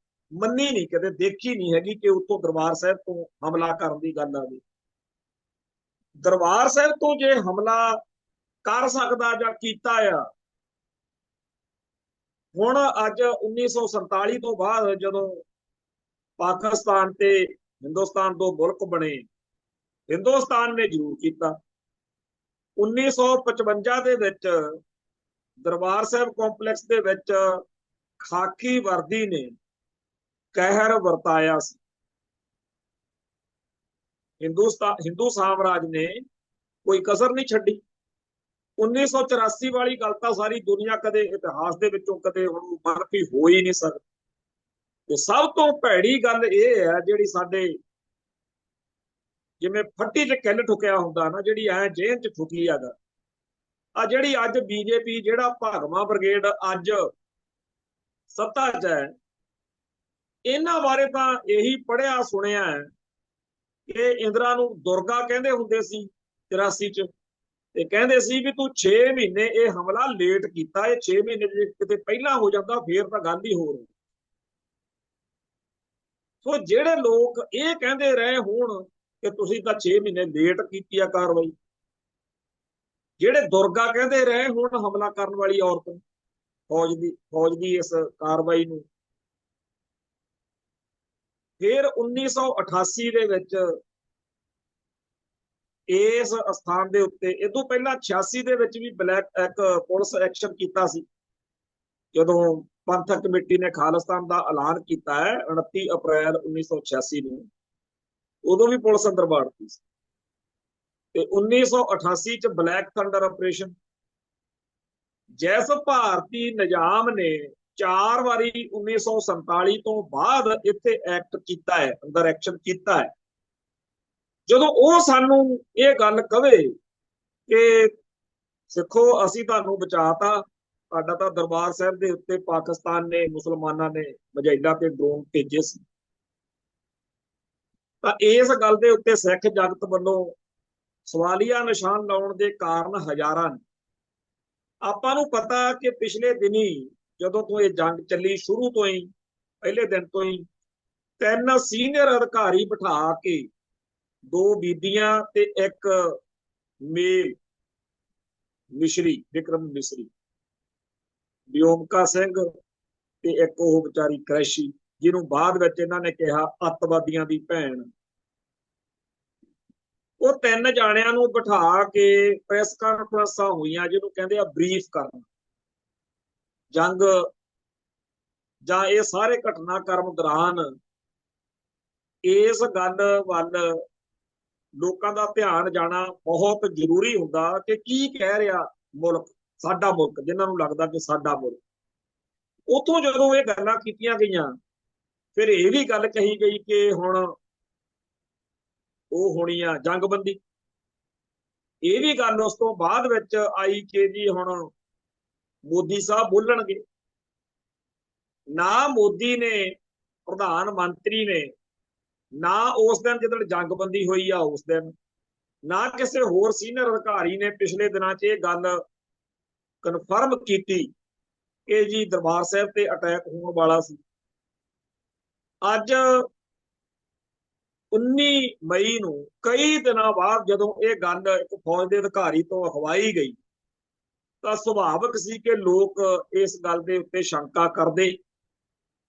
ਮੰਨੀ ਨਹੀਂ, ਕਦੇ ਦੇਖੀ ਨਹੀਂ ਹੈਗੀ ਕਿ ਉੱਥੋਂ ਦਰਬਾਰ ਸਾਹਿਬ ਤੋਂ ਹਮਲਾ ਕਰਨ ਦੀ ਗੱਲ ਆਵੇ। ਦਰਬਾਰ ਸਾਹਿਬ ਤੋਂ ਜੇ ਹਮਲਾ ਕਰ ਸਕਦਾ ਜਾਂ ਕੀਤਾ ਆ, ਹੁਣ ਅੱਜ 1947 ਤੋਂ ਬਾਅਦ ਜਦੋਂ ਪਾਕਿਸਤਾਨ ਤੇ ਹਿੰਦੁਸਤਾਨ ਦੋ ਮੁਲਕ ਬਣੇ, ਹਿੰਦੁਸਤਾਨ ਨੇ ਜ਼ਰੂਰ ਕੀਤਾ। 1955 ਦੇ ਵਿੱਚ ਦਰਬਾਰ ਸਾਹਿਬ ਕੰਪਲੈਕਸ ਦੇ ਵਿੱਚ ਖਾਕੀ ਵਰਦੀ ਨੇ ਕਹਿਰ ਵਰਤਾਇਆ ਸੀ। ਹਿੰਦੂ ਸਾਮਰਾਜ ਨੇ ਕੋਈ ਕਸਰ ਨਹੀਂ ਛੱਡੀ। 1984 ਵਾਲੀ ਗੱਲ ਤਾਂ ਸਾਰੀ ਦੁਨੀਆ ਕਦੇ ਇਤਿਹਾਸ ਦੇ ਵਿੱਚੋਂ ਕਦੇ ਹੁਣ ਮਨਫੀ ਹੋ ਹੀ ਨਹੀਂ ਸਕਦੀ। ਤੇ ਸਭ ਤੋਂ ਭੈੜੀ ਗੱਲ ਇਹ ਹੈ ਜਿਹੜੀ ਸਾਡੇ ਜਿਵੇਂ ਫੱਟੀ 'ਚ ਕਿੱਲ ਠੁਕਿਆ ਹੁੰਦਾ ਨਾ, ਜਿਹੜੀ ਐ ਜੇਲ੍ਹ 'ਚ ਠੁਕੀ ਹੈਗਾ ਆ, ਜਿਹੜੀ ਅੱਜ ਬੀਜੇਪੀ ਜਿਹੜਾ ਭਾਗਵਾ ਬ੍ਰਿਗੇਡ ਅੱਜ ਸੱਤਾ 'ਚ ਹੈ, ਇਹਨਾਂ ਬਾਰੇ ਤਾਂ ਇਹੀ ਪੜ੍ਹਿਆ ਸੁਣਿਆ ਹੈ ਕਿ ਇੰਦਰਾ ਨੂੰ ਦੁਰਗਾ ਕਹਿੰਦੇ ਹੁੰਦੇ ਸੀ 83 'ਚ, ਤੇ ਕਹਿੰਦੇ ਸੀ ਵੀ ਤੂੰ 6 ਮਹੀਨੇ ਇਹ ਹਮਲਾ ਲੇਟ ਕੀਤਾ, ਇਹ 6 ਮਹੀਨੇ ਜੇ ਕਿਤੇ ਪਹਿਲਾਂ ਹੋ ਜਾਂਦਾ ਫੇਰ ਤਾਂ ਗੱਲ ਹੀ ਹੋਰ। ਸੋ ਜਿਹੜੇ ਲੋਕ ਇਹ ਕਹਿੰਦੇ ਰਹੇ ਹੋਣ ਕਿ ਤੁਸੀਂ ਤਾਂ 6 ਮਹੀਨੇ ਲੇਟ ਕੀਤੀ ਆ ਕਾਰਵਾਈ, ਜਿਹੜੇ ਦੁਰਗਾ ਕਹਿੰਦੇ ਰਹੇ ਹੁਣ ਹਮਲਾ ਕਰਨ ਵਾਲੀ ਔਰਤ ਫੌਜ ਦੀ ਇਸ ਕਾਰਵਾਈ ਨੂੰ। ਫਿਰ 1988 ਦੇ ਵਿੱਚ ਇਸ ਸਥਾਨ ਦੇ ਉੱਤੇ, ਇਹ ਤੋਂ ਪਹਿਲਾਂ 86 ਦੇ ਵਿੱਚ ਵੀ ਇੱਕ ਪੁਲਿਸ ਐਕਸ਼ਨ ਕੀਤਾ ਸੀ, ਜਦੋਂ ਪੰਥਕ ਕਮੇਟੀ ਨੇ ਖਾਲਿਸਤਾਨ ਦਾ ਐਲਾਨ ਕੀਤਾ ਹੈ 29 ਅਪ੍ਰੈਲ 1986 ਨੂੰ, ਉਦੋਂ ਵੀ ਪੁਲਿਸ ਅੰਦਰ ਬਾੜਤੀ ਸੀ। ਤੇ 1988 ਚ ਬਲੈਕ ਥੰਡਰ ਆਪਰੇਸ਼ਨ, ਜਿਸ ਭਾਰਤੀ ਨਿਜ਼ਾਮ ਨੇ 4 ਵਾਰੀ 1947 ਤੋਂ ਬਾਅਦ ਇੱਥੇ ਐਕਟ ਕੀਤਾ ਹੈ, ਅੰਦਰ ਐਕਸ਼ਨ ਕੀਤਾ ਹੈ, ਜਦੋਂ ਉਹ ਸਾਨੂੰ ਇਹ ਗੱਲ ਕਵੇ ਕਿ ਸਿੱਖੋ ਅਸੀਂ ਤੁਹਾਨੂੰ ਬਚਾਤਾ, ਤੁਹਾਡਾ ਤਾਂ ਦਰਬਾਰ ਸਾਹਿਬ ਦੇ ਉੱਤੇ ਪਾਕਿਸਤਾਨ ਨੇ, ਮੁਸਲਮਾਨਾਂ ਨੇ ਮਿਜ਼ਾਈਲਾਂ ਤੇ ਡਰੋਨ ਭੇਜੇ ਸੀ, ਤਾਂ ਇਸ ਗੱਲ ਦੇ ਉੱਤੇ ਸਿੱਖ ਜਗਤ ਵੱਲੋਂ ਸਵਾਲੀਆ ਨਿਸ਼ਾਨ ਲਾਉਣ ਦੇ ਕਾਰਨ ਹਜ਼ਾਰਾਂ ਨੇ। ਆਪਾਂ ਨੂੰ ਪਤਾ ਕਿ ਪਿਛਲੇ ਦਿਨੀ ਜਦੋਂ ਤੋਂ ਇਹ ਜੰਗ ਚੱਲੀ, ਸ਼ੁਰੂ ਤੋਂ ਹੀ, ਪਹਿਲੇ ਦਿਨ ਤੋਂ ਹੀ 3 ਸੀਨੀਅਰ ਅਧਿਕਾਰੀ ਬਿਠਾ ਕੇ, 2 ਬੀਬੀਆਂ ਤੇ ਇੱਕ ਮੇਲ ਮਿਸ਼ਰੀ, ਵਿਕਰਮ ਮਿਸ਼ਰੀ, ਵਿਓਮਕਾ ਸਿੰਘ ਤੇ ਇੱਕ ਉਹ ਵਿਚਾਰੀ ਕ੍ਰੈਸ਼ੀ, ਜਿਹਨੂੰ ਬਾਅਦ ਵਿੱਚ ਇਹਨਾਂ ਨੇ ਕਿਹਾ ਅੱਤਵਾਦੀਆਂ ਦੀ ਭੈਣ, ਉਹ 3 ਜਾਣਿਆਂ ਨੂੰ ਬਿਠਾ ਕੇ ਪ੍ਰੈਸ ਕਾਨਫਰੰਸਾਂ ਹੋਈਆਂ, ਜਿਹਨੂੰ ਕਹਿੰਦੇ ਆ ਬਰੀਫ ਕਰਨਾ। ਜੰਗ ਜਾਂ ਇਹ ਸਾਰੇ ਘਟਨਾਕ੍ਰਮ ਦੌਰਾਨ ਇਸ ਗੱਲ ਵੱਲ ਲੋਕਾਂ ਦਾ ਧਿਆਨ ਜਾਣਾ ਬਹੁਤ ਜ਼ਰੂਰੀ ਹੁੰਦਾ ਕਿ ਕੀ ਕਹਿ ਰਿਹਾ ਮੁਲਕ, ਸਾਡਾ ਮੁਲਕ, ਜਿਨ੍ਹਾਂ ਨੂੰ ਲੱਗਦਾ ਕਿ ਸਾਡਾ ਮੁਲਕ। ਉਥੋਂ ਜਦੋਂ ਇਹ ਗੱਲਾਂ ਕੀਤੀਆਂ ਗਈਆਂ, ਫਿਰ ਇਹ ਵੀ ਗੱਲ ਕਹੀ ਗਈ ਕਿ ਹੁਣ ਉਹ ਹੋਣੀ ਆ ਜੰਗਬੰਦੀ। ਇਹ ਵੀ ਗੱਲ ਉਸ ਤੋਂ ਬਾਅਦ ਵਿੱਚ ਆਈ ਕਿ ਜੀ ਹੁਣ ਮੋਦੀ ਸਾਹਿਬ ਬੋਲਣਗੇ। ਨਾ ਮੋਦੀ ਨੇ, ਪ੍ਰਧਾਨ ਮੰਤਰੀ ਨੇ, ਨਾ ਉਸ ਦਿਨ ਜਦੋਂ ਜੰਗਬੰਦੀ ਹੋਈ ਆ ਉਸ ਦਿਨ, ਨਾ ਕਿਸੇ ਹੋਰ ਸੀਨੀਅਰ ਅਧਿਕਾਰੀ ਨੇ ਪਿਛਲੇ ਦਿਨਾਂ 'ਚ ਇਹ ਗੱਲ ਕਨਫਰਮ ਕੀਤੀ ਕਿ ਜੀ ਦਰਬਾਰ ਸਾਹਿਬ ਤੇ ਅਟੈਕ ਹੋਣ ਵਾਲਾ ਸੀ। ਅੱਜ 19 ਮਈ ਨੂੰ, ਕਈ ਦਿਨਾਂ ਬਾਅਦ, ਜਦੋਂ ਇਹ ਗੱਲ ਇੱਕ ਫੌਜ ਦੇ ਅਧਿਕਾਰੀ ਤੋਂ ਅਖਵਾਈ ਗਈ, ਤਾਂ ਸੁਭਾਵਿਕ ਸੀ ਕਿ ਲੋਕ ਇਸ ਗੱਲ ਦੇ ਉੱਤੇ ਸ਼ੰਕਾ ਕਰਦੇ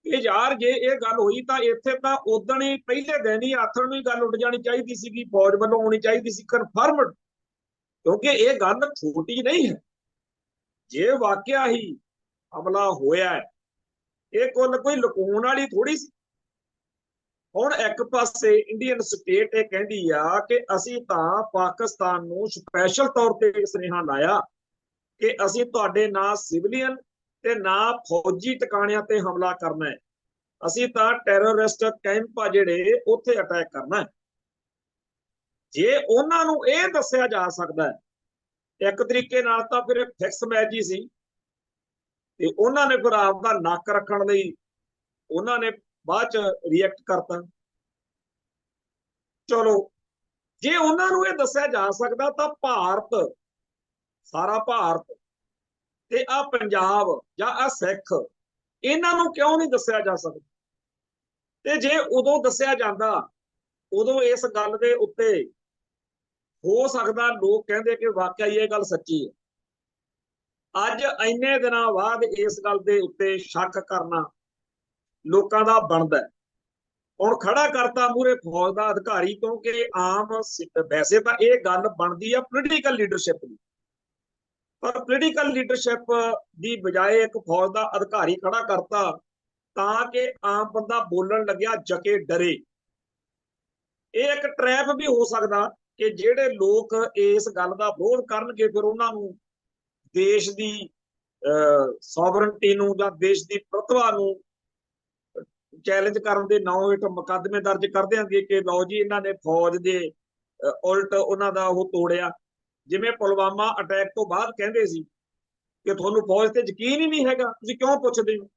ਕਿ ਯਾਰ ਜੇ ਇਹ ਗੱਲ ਹੋਈ ਤਾਂ ਇੱਥੇ ਤਾਂ ਉਦੋਂ ਹੀ ਪਹਿਲੇ ਦਿਨ ਹੀ ਆਥਣ ਨੂੰ ਹੀ ਗੱਲ ਉੱਡ ਜਾਣੀ ਚਾਹੀਦੀ ਸੀ, ਫੌਜ ਵੱਲੋਂ ਹੋਣੀ ਚਾਹੀਦੀ ਸੀ ਕਨਫਰਮਡ, ਕਿਉਂਕਿ ਇਹ ਗੱਲ ਛੋਟੀ ਨਹੀਂ ਹੈ। ਜੇ ਵਾਕਿਆ ਹੀ ਹਮਲਾ ਹੋਇਆ, ਇਹ ਕੋਈ ਲੁਕਾਉਣ ਵਾਲੀ ਥੋੜੀ ਸੀ। ਹੁਣ ਇੱਕ ਪਾਸੇ ਇੰਡੀਅਨ ਸਟੇਟ ਇਹ ਕਹਿੰਦੀ ਆ ਕਿ ਅਸੀਂ ਤਾਂ ਪਾਕਿਸਤਾਨ ਨੂੰ ਸਪੈਸ਼ਲ ਤੌਰ ਤੇ ਸੁਨੇਹਾ ਲਾਇਆ ਕਿ ਅਸੀਂ ਤੁਹਾਡੇ ਨਾ ਸਿਵਲੀਅਨ ਤੇ ਨਾ ਫੌਜੀ ਟਿਕਾਣਿਆਂ ਤੇ ਹਮਲਾ ਕਰਨਾ ਹੈ, ਅਸੀਂ ਤਾਂ ਟੈਰਰਿਸਟ ਕੈਂਪ ਆ ਜਿਹੜੇ ਉੱਥੇ ਅਟੈਕ ਕਰਨਾ ਹੈ। ਜੇ ਉਹਨਾਂ ਨੂੰ ਇਹ ਦੱਸਿਆ ਜਾ ਸਕਦਾ ਹੈ ਇੱਕ ਤਰੀਕੇ ਨਾਲ, ਤਾਂ ਫਿਰ ਫਿਕਸ ਮੈਚ ਹੀ ਸੀ। ਤੇ ਉਹਨਾਂ ਨੇ ਫਿਰ ਆਪ ਦਾ ਨੱਕ ਰੱਖਣ ਲਈ ਉਹਨਾਂ ਨੇ ਬਾਅਦ ਚ ਰਿਐਕਟ ਕਰਤਾ। ਚਲੋ, ਜੇ ਉਹਨਾਂ ਨੂੰ ਇਹ ਦੱਸਿਆ ਜਾ ਸਕਦਾ ਤਾਂ ਭਾਰਤ, ਸਾਰਾ ਭਾਰਤ ਤੇ ਆ ਪੰਜਾਬ ਜਾਂ ਆ ਸਿੱਖ, ਇਹਨਾਂ ਨੂੰ ਕਿਉਂ ਨਹੀਂ ਦੱਸਿਆ ਜਾ ਸਕਦਾ? ਤੇ ਜੇ ਉਦੋਂ ਦੱਸਿਆ ਜਾਂਦਾ, ਉਦੋਂ ਇਸ ਗੱਲ ਦੇ ਉੱਤੇ ਹੋ ਸਕਦਾ ਲੋਕ ਕਹਿੰਦੇ ਕਿ ਵਾਕਿਆ ਹੀ ਇਹ ਗੱਲ ਸੱਚੀ ਹੈ। ਅੱਜ ਇੰਨੇ ਦਿਨਾਂ ਬਾਅਦ ਇਸ ਗੱਲ ਦੇ ਉੱਤੇ ਸ਼ੱਕ ਕਰਨਾ ਲੋਕਾਂ ਦਾ ਬਣਦਾ। ਹੁਣ ਖੜਾ ਕਰਤਾ ਮੂਹਰੇ ਫੌਜ ਦਾ ਅਧਿਕਾਰੀ, ਕਿਉਂਕਿ ਆਮ ਵੈਸੇ ਤਾਂ ਇਹ ਗੱਲ ਬਣਦੀ ਆ ਪੋਲੀਟੀਕਲ ਲੀਡਰਸ਼ਿਪ ਦੀ, ਪਰ ਪੋਲੀਟੀਕਲ ਲੀਡਰਸ਼ਿਪ ਦੀ ਬਜਾਏ ਇੱਕ ਫੌਜ ਦਾ ਅਧਿਕਾਰੀ ਖੜਾ ਕਰਤਾ ਤਾਂ ਕਿ ਆਮ ਬੰਦਾ ਬੋਲਣ ਲੱਗਿਆ ਜਕੇ ਡਰੇ। ਇਹ ਇੱਕ ਟ੍ਰੈਪ ਵੀ ਹੋ ਸਕਦਾ ਕਿ ਜਿਹੜੇ ਲੋਕ ਇਸ ਗੱਲ ਦਾ ਵਿਰੋਧ ਕਰਨਗੇ, ਫਿਰ ਉਹਨਾਂ ਨੂੰ ਦੇਸ਼ ਦੀ ਸੋਵਰਨਟੀ ਨੂੰ ਜਾਂ ਦੇਸ਼ ਦੀ ਪ੍ਰਤਿਭਾ ਨੂੰ ਚੈਲੰਜ ਕਰਨ ਦੇ ਨਾਂ ਹੇਠ ਮੁਕੱਦਮੇ ਦਰਜ ਕਰ ਦੇਣਗੇ ਕਿ ਲਓ ਜੀ ਇਹਨਾਂ ਨੇ ਫੌਜ ਦੇ ਉਲਟ ਉਹਨਾਂ ਦਾ ਉਹ ਤੋੜਿਆ। ਜਿਵੇਂ ਪੁਲਵਾਮਾ ਅਟੈਕ ਤੋਂ ਬਾਅਦ ਕਹਿੰਦੇ ਸੀ ਕਿ ਤੁਹਾਨੂੰ ਫੌਜ ਤੇ ਯਕੀਨ ਹੀ ਨਹੀਂ ਹੈਗਾ, ਤੁਸੀਂ ਕਿਉਂ ਪੁੱਛਦੇ ਹੋ?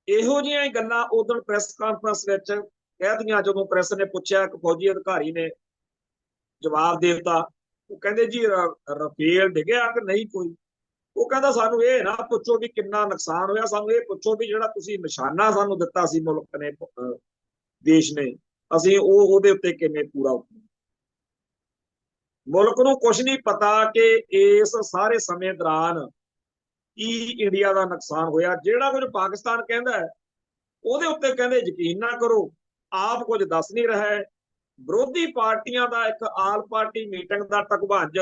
ਇਹੋ ਜਿਹੀਆਂ ਹੀ ਗੱਲਾਂ ਉਦੋਂ ਪ੍ਰੈਸ ਕਾਨਫਰੰਸ ਵਿੱਚ ਕਹਿ, ਜਦੋਂ ਪ੍ਰੈਸ ਨੇ ਪੁੱਛਿਆ, ਇੱਕ ਫੌਜੀ ਅਧਿਕਾਰੀ ਨੇ ਜਵਾਬ ਦੇ ਦਿੱਤਾ, ਉਹ ਕਹਿੰਦੇ ਜੀ ਰਫੇਲ ਡਿੱਗਿਆ ਕਿ ਨਹੀਂ ਕੋਈ? ਉਹ ਕਹਿੰਦਾ ਸਾਨੂੰ ਇਹ ਨਾ ਪੁੱਛੋ ਵੀ ਕਿੰਨਾ ਨੁਕਸਾਨ ਹੋਇਆ, ਸਾਨੂੰ ਇਹ ਪੁੱਛੋ ਵੀ ਜਿਹੜਾ ਤੁਸੀਂ ਨਿਸ਼ਾਨਾ ਸਾਨੂੰ ਦਿੱਤਾ ਸੀ ਮੁਲਕ ਨੇ, ਦੇਸ਼ ਨੇ, ਅਸੀਂ ਉਹਦੇ ਉੱਤੇ ਕਿਵੇਂ ਪੂਰਾ ਉਤਰੇ। ਮੁਲਕ ਨੂੰ ਕੁਝ ਨਹੀਂ ਪਤਾ ਕਿ ਇਸ ਸਾਰੇ ਸਮੇਂ ਦੌਰਾਨ ਕੀ ਇੰਡੀਆ ਦਾ ਨੁਕਸਾਨ ਹੋਇਆ। ਜਿਹੜਾ ਕੁਝ ਪਾਕਿਸਤਾਨ ਕਹਿੰਦਾ ਹੈ ਉਹਦੇ ਉੱਤੇ ਕਹਿੰਦੇ ਯਕੀਨ ਨਾ ਕਰੋ, ਆਪ ਕੁਝ ਦੱਸ ਨਹੀਂ ਰਿਹਾ ਹੈ। ਵਿਰੋਧੀ ਪਾਰਟੀਆਂ ਦਾ ਇੱਕ ਆਲ ਪਾਰਟੀ ਮੀਟਿੰਗ ਦਾ ਟਕਭੰਜ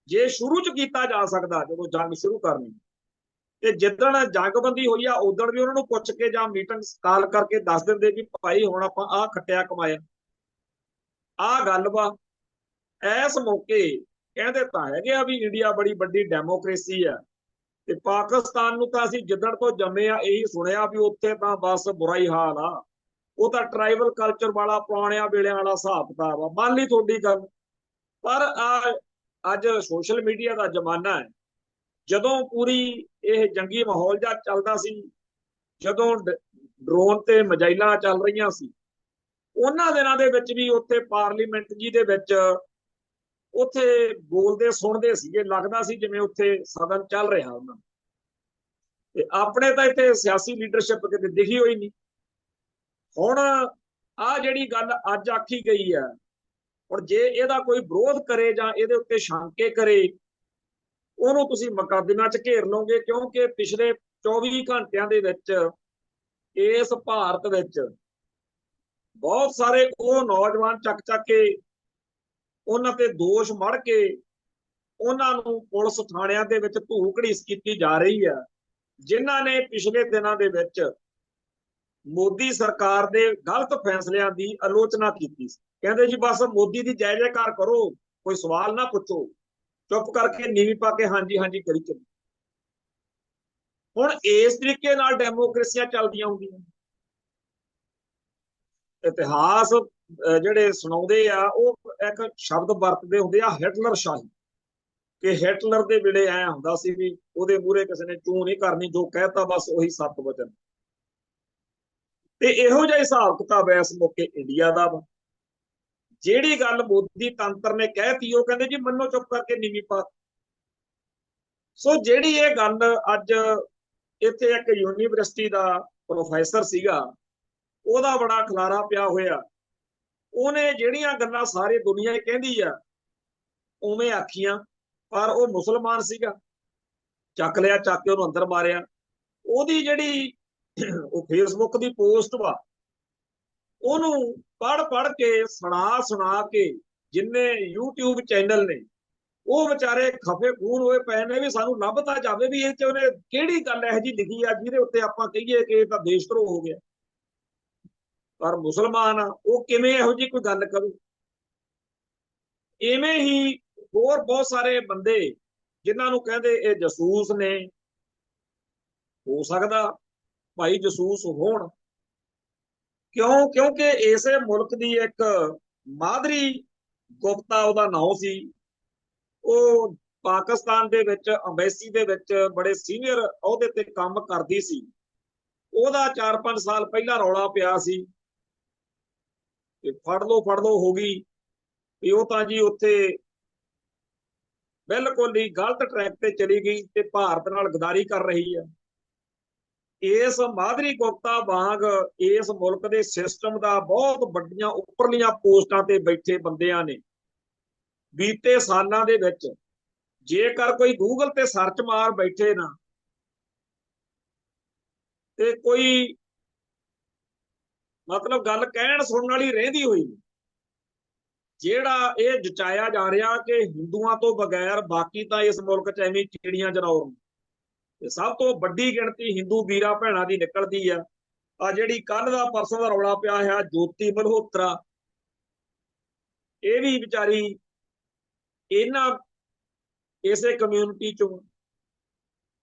ਜੇ ਸ਼ੁਰੂ ਚ ਕੀਤਾ ਜਾ ਸਕਦਾ, ਜਦੋਂ ਜੰਗ ਸ਼ੁਰੂ ਕਰਨੀ, ਤੇ ਜਿੱਦਣ ਜੰਗਬੰਦੀ ਹੋਈ ਆ ਉਦੋਂ ਵੀ ਉਹਨਾਂ ਨੂੰ ਪੁੱਛ ਕੇ ਜਾਂ ਮੀਟਿੰਗ ਕਾਲ ਕਰਕੇ ਦੱਸ ਦਿੰਦੇ ਵੀ ਭਾਈ ਹੁਣ ਆਪਾਂ ਆਹ ਖੱਟਿਆ ਕਮਾਇਆ, ਆਹ ਗੱਲ ਵਾ। ਇਸ ਮੌਕੇ ਕਹਿੰਦੇ ਤਾਂ ਹੈਗੇ ਆ ਵੀ ਇੰਡੀਆ ਬੜੀ ਵੱਡੀ ਡੈਮੋਕ੍ਰੇਸੀ ਆ, ਤੇ ਪਾਕਿਸਤਾਨ ਨੂੰ ਤਾਂ ਅਸੀਂ ਜਿੱਦਣ ਤੋਂ ਜੰਮੇ ਆ ਇਹੀ ਸੁਣਿਆ ਵੀ ਉੱਥੇ ਤਾਂ ਬਸ ਬੁਰਾ ਹੀ ਹਾਲ ਆ, ਉਹ ਤਾਂ ਟਰਾਈਬਲ ਕਲਚਰ ਵਾਲਾ ਪੁਰਾਣਿਆਂ ਵੇਲਿਆਂ ਵਾਲਾ ਹਿਸਾਬ ਕਿਤਾਬ ਆ। ਮੰਨ ਲਈ ਤੁਹਾਡੀ ਗੱਲ, ਪਰ ਅੱਜ ਸੋਸ਼ਲ ਮੀਡੀਆ ਦਾ ਜ਼ਮਾਨਾ ਹੈ। ਜਦੋਂ ਪੂਰੀ ਇਹ ਜੰਗੀ ਮਾਹੌਲ ਜਿਹਾ ਚੱਲਦਾ ਸੀ, ਜਦੋਂ ਡਰੋਨ ਤੇ ਮਿਜ਼ਾਈਲਾਂ ਚੱਲ ਰਹੀਆਂ ਸੀ, ਉਹਨਾਂ ਦਿਨਾਂ ਦੇ ਵਿੱਚ ਵੀ ਉੱਥੇ ਪਾਰਲੀਮੈਂਟ ਜੀ ਦੇ ਵਿੱਚ ਉੱਥੇ ਬੋਲਦੇ ਸੁਣਦੇ ਸੀਗੇ, ਲੱਗਦਾ ਸੀ ਜਿਵੇਂ ਉੱਥੇ ਸਦਨ ਚੱਲ ਰਿਹਾ ਉਹਨਾਂ। ਤੇ ਆਪਣੇ ਤਾਂ ਇੱਥੇ ਸਿਆਸੀ ਲੀਡਰਸ਼ਿਪ ਕਿਤੇ ਦਿਖੀ ਹੋਈ ਨਹੀਂ। ਹੁਣ ਆ ਜਿਹੜੀ ਗੱਲ ਅੱਜ ਆਖੀ ਗਈ ਹੈ, ਹੁਣ ਜੇ ਇਹਦਾ ਕੋਈ ਵਿਰੋਧ ਕਰੇ ਜਾਂ ਇਹਦੇ ਉੱਤੇ ਸ਼ੰਕੇ ਕਰੇ, ਉਹਨੂੰ ਤੁਸੀਂ ਮੁਕੱਦਮਿਆਂ 'ਚ ਘੇਰ ਲਓਗੇ, ਕਿਉਂਕਿ ਪਿਛਲੇ 24 ਘੰਟਿਆਂ ਦੇ ਵਿੱਚ ਇਸ ਭਾਰਤ ਵਿੱਚ ਬਹੁਤ ਸਾਰੇ ਉਹ ਨੌਜਵਾਨ ਚੱਕ ਕੇ ਉਹਨਾਂ ਤੇ ਦੋਸ਼ ਮੜ ਕੇ ਉਹਨਾਂ ਨੂੰ ਪੁਲਿਸ ਥਾਣਿਆਂ ਦੇ ਵਿੱਚ ਧੂ ਘੜੀਸ ਕੀਤੀ ਜਾ ਰਹੀ ਹੈ, ਜਿਨ੍ਹਾਂ ਨੇ ਪਿਛਲੇ ਦਿਨਾਂ ਦੇ ਵਿੱਚ ਮੋਦੀ ਸਰਕਾਰ ਦੇ ਗਲਤ ਫੈਸਲਿਆਂ ਦੀ ਆਲੋਚਨਾ ਕੀਤੀ ਸੀ। ਕਹਿੰਦੇ ਜੀ ਬਸ ਮੋਦੀ ਦੀ ਜੈ ਜੈਕਾਰ ਕਰੋ, ਕੋਈ ਸਵਾਲ ਨਾ ਪੁੱਛੋ, ਚੁੱਪ ਕਰਕੇ ਨੀਵੀਂ ਪਾ ਕੇ ਹਾਂਜੀ ਹਾਂਜੀ ਕਰੀ ਚੱਲੋ। ਹੁਣ ਇਸ ਤਰੀਕੇ ਨਾਲ ਡੈਮੋਕ੍ਰੇਸੀਆਂ ਚੱਲਦੀਆਂ ਹੁੰਦੀਆਂ। ਇਤਿਹਾਸ ਜਿਹੜੇ ਸੁਣਾਉਂਦੇ ਆ ਉਹ ਇੱਕ ਸ਼ਬਦ ਵਰਤਦੇ ਹੁੰਦੇ ਆ, ਹਿਟਲਰ ਸ਼ਾਹੀ, ਕਿ ਹਿਟਲਰ ਦੇ ਵੇਲੇ ਐ ਹੁੰਦਾ ਸੀ ਵੀ ਉਹਦੇ ਮੂਹਰੇ ਕਿਸੇ ਨੇ ਚੂੰ ਨਹੀਂ ਕਰਨੀ, ਜੋ ਕਹਿਤਾ ਬਸ ਉਹੀ ਸੱਤ ਵਚਨ। ਤੇ ਇਹੋ ਜਿਹਾ ਹਿਸਾਬ ਕਿਤਾਬ ਇਸ ਮੌਕੇ ਇੰਡੀਆ ਦਾ ਵਾ। ਜਿਹੜੀ ਗੱਲ ਮੋਦੀ ਤੰਤਰ ਨੇ ਕਹਿਤੀ ਉਹ ਕਹਿੰਦੇ ਜੀ ਮੰਨੋ, ਚੁੱਪ ਕਰਕੇ ਨੀਵੀਂ ਪਾ। ਸੋ ਜਿਹੜੀ ਇਹ ਗੱਲ ਅੱਜ ਇੱਥੇ ਇੱਕ ਯੂਨੀਵਰਸਿਟੀ ਦਾ ਪ੍ਰੋਫੈਸਰ ਸੀਗਾ, ਉਹਦਾ ਬੜਾ ਖਲਾਰਾ ਪਿਆ ਹੋਇਆ। ਉਹਨੇ ਜਿਹੜੀਆਂ ਗੱਲਾਂ ਸਾਰੀ ਦੁਨੀਆ ਕਹਿੰਦੀ ਆ ਉਵੇਂ ਆਖੀਆਂ, ਪਰ ਉਹ ਮੁਸਲਮਾਨ ਸੀਗਾ, ਚੱਕ ਲਿਆ, ਚੱਕ ਕੇ ਉਹਨੂੰ ਅੰਦਰ ਮਾਰਿਆ। ਉਹਦੀ ਜਿਹੜੀ ਉਹ ਫੇਸਬੁੱਕ ਦੀ ਪੋਸਟ ਵਾ, ਉਹਨੂੰ ਪੜ ਕੇ ਸੁਣਾ ਕੇ ਜਿੰਨੇ YouTube ਚੈਨਲ ਨੇ ਉਹ ਵਿਚਾਰੇ ਖਫੇ ਖੂਨ ਹੋਏ ਪਏ ਨੇ ਵੀ ਸਾਨੂੰ ਲੱਭ ਤਾਂ ਜਾਵੇ ਵੀ ਇਹ ਚ ਉਹਨੇ ਕਿਹੜੀ ਗੱਲ ਇਹੋ ਜਿਹੀ ਲਿਖੀ ਆ ਜਿਹਦੇ ਉੱਤੇ ਆਪਾਂ ਕਹੀਏ ਕਿ ਇਹ ਤਾਂ ਦੇਸ਼ ਧਰੋਹ ਹੋ ਗਿਆ। ਪਰ ਮੁਸਲਮਾਨ ਆ, ਉਹ ਕਿਵੇਂ ਇਹੋ ਜਿਹੀ ਕੋਈ ਗੱਲ ਕਰੂ। ਇਵੇਂ ਹੀ ਹੋਰ ਬਹੁਤ ਸਾਰੇ ਬੰਦੇ ਜਿਨ੍ਹਾਂ ਨੂੰ ਕਹਿੰਦੇ ਇਹ ਜਸੂਸ ਨੇ, ਹੋ ਸਕਦਾ ਭਾਈ ਜਸੂਸ ਹੋਣ, ਕਿਉਂਕਿ ਇਸੇ ਮੁਲਕ ਦੀ ਇੱਕ ਮਾਦਰੀ ਗੁਪਤਾ ਉਹਦਾ ਨਾਮ ਸੀ, ਉਹ ਪਾਕਿਸਤਾਨ ਦੇ ਵਿੱਚ ਅੰਬੈਸੀ ਦੇ ਵਿੱਚ ਬੜੇ ਸੀਨੀਅਰ ਅਹੁਦੇ ਤੇ ਕੰਮ ਕਰਦੀ ਸੀ। ਉਹਦਾ 4-5 ਸਾਲ ਪਹਿਲਾਂ ਰੌਲਾ ਪਿਆ ਸੀ ਕਿ ਫੜ ਲਓ ਹੋ ਗਈ, ਵੀ ਉਹ ਤਾਂ ਜੀ ਉੱਥੇ ਬਿਲਕੁਲ ਹੀ ਗਲਤ ਟਰੈਕ ਤੇ ਚਲੀ ਗਈ ਤੇ ਭਾਰਤ ਨਾਲ ਗਦਾਰੀ ਕਰ ਰਹੀ ਹੈ। ਇਸ ਮਾਦਰੀ ਗੁਪਤਾ ਵਾਂਗ ਇਸ ਮੁਲਕ ਦੇ ਸਿਸਟਮ ਦਾ ਬਹੁਤ ਵੱਡੀਆਂ ਉੱਪਰਲੀਆਂ ਪੋਸਟਾਂ ਤੇ ਬੈਠੇ ਬੰਦਿਆਂ ਨੇ ਬੀਤੇ ਸਾਲਾਂ ਦੇ ਵਿੱਚ, ਜੇਕਰ ਕੋਈ ਗੂਗਲ ਤੇ ਸਰਚ ਮਾਰ ਬੈਠੇ ਨਾ ਤੇ ਕੋਈ ਮਤਲਬ ਗੱਲ ਕਹਿਣ ਸੁਣਨ ਵਾਲੀ ਰਹਿੰਦੀ ਹੋਈ। ਜਿਹੜਾ ਇਹ ਜਚਾਇਆ ਜਾ ਰਿਹਾ ਕਿ ਹਿੰਦੂਆਂ ਤੋਂ ਬਗੈਰ ਬਾਕੀ ਤਾਂ ਇਸ ਮੁਲਕ 'ਚ ਐਵੇਂ ਚਿੜੀਆਂ ਜਨੌਰ, ਤੇ ਸਭ ਤੋਂ ਵੱਡੀ ਗਿਣਤੀ ਹਿੰਦੂ ਵੀਰਾਂ ਭੈਣਾਂ ਦੀ ਨਿਕਲਦੀ ਆ। ਆ ਜਿਹੜੀ ਕੱਲ ਦਾ ਪਰਸੋਂ ਦਾ ਰੌਲਾ ਪਿਆ ਹੈ ਜੋਤੀ ਮਲਹੋਤਰਾ, ਇਹ ਵੀ ਵਿਚਾਰੀ ਇਹਨਾਂ ਇਸੇ ਕਮਿਊਨਿਟੀ ਚੋਂ।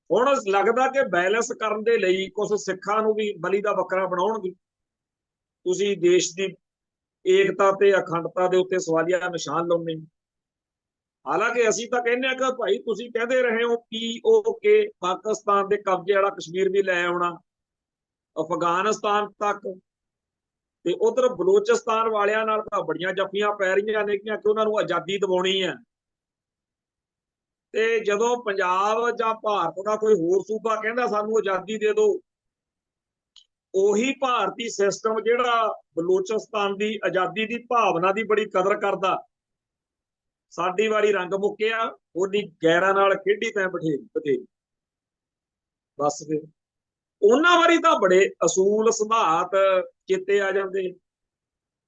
ਹੁਣ ਲੱਗਦਾ ਕਿ ਬੈਲੈਂਸ ਕਰਨ ਦੇ ਲਈ ਕੁਝ ਸਿੱਖਾਂ ਨੂੰ ਵੀ ਬਲੀ ਦਾ ਬੱਕਰਾ ਬਣਾਉਣਗੇ। ਤੁਸੀਂ ਦੇਸ਼ ਦੀ ਏਕਤਾ ਤੇ ਅਖੰਡਤਾ ਦੇ ਉੱਤੇ ਸਵਾਲੀਆ ਨਿਸ਼ਾਨ ਲਾਉਂਦੇ। ਹਾਲਾਂਕਿ ਅਸੀਂ ਤਾਂ ਕਹਿੰਦੇ ਆ ਕਿ ਭਾਈ ਤੁਸੀਂ ਕਹਿੰਦੇ ਰਹੇ ਹੋ POK ਪਾਕਿਸਤਾਨ ਦੇ ਕਬਜ਼ੇ ਵਾਲਾ ਕਸ਼ਮੀਰ ਵੀ ਲੈ ਆਉਣਾ, ਅਫਗਾਨਿਸਤਾਨ ਤੱਕ, ਤੇ ਉਧਰ ਬਲੋਚਿਸਤਾਨ ਵਾਲਿਆਂ ਨਾਲ ਤਾਂ ਬੜੀਆਂ ਜੱਫੀਆਂ ਪੈ ਰਹੀਆਂ ਨੇ ਕਿ ਉਹਨਾਂ ਨੂੰ ਆਜ਼ਾਦੀ ਦਿਵਾਉਣੀ ਹੈ। ਤੇ ਜਦੋਂ ਪੰਜਾਬ ਜਾਂ ਭਾਰਤ ਦਾ ਕੋਈ ਹੋਰ ਸੂਬਾ ਕਹਿੰਦਾ ਸਾਨੂੰ ਆਜ਼ਾਦੀ ਦੇ ਦਿਓ, ਉਹੀ ਭਾਰਤੀ ਸਿਸਟਮ ਜਿਹੜਾ ਬਲੋਚਿਸਤਾਨ ਦੀ ਆਜ਼ਾਦੀ ਦੀ ਭਾਵਨਾ ਦੀ ਬੜੀ ਕਦਰ ਕਰਦਾ, ਸਾਡੀ ਵਾਰੀ ਰੰਗ ਮੁੱਕਿਆ, ਉਹਦੀ ਗੈਰਾਂ ਨਾਲ ਖੇਡੀ ਤੈਂ ਬਥੇਰੀ ਬਥੇਰੀ। ਬਸ ਫਿਰ ਉਹਨਾਂ ਵਾਰੀ ਤਾਂ ਬੜੇ ਅਸੂਲ ਸਿਧਾਂਤ ਚੇਤੇ ਆ ਜਾਂਦੇ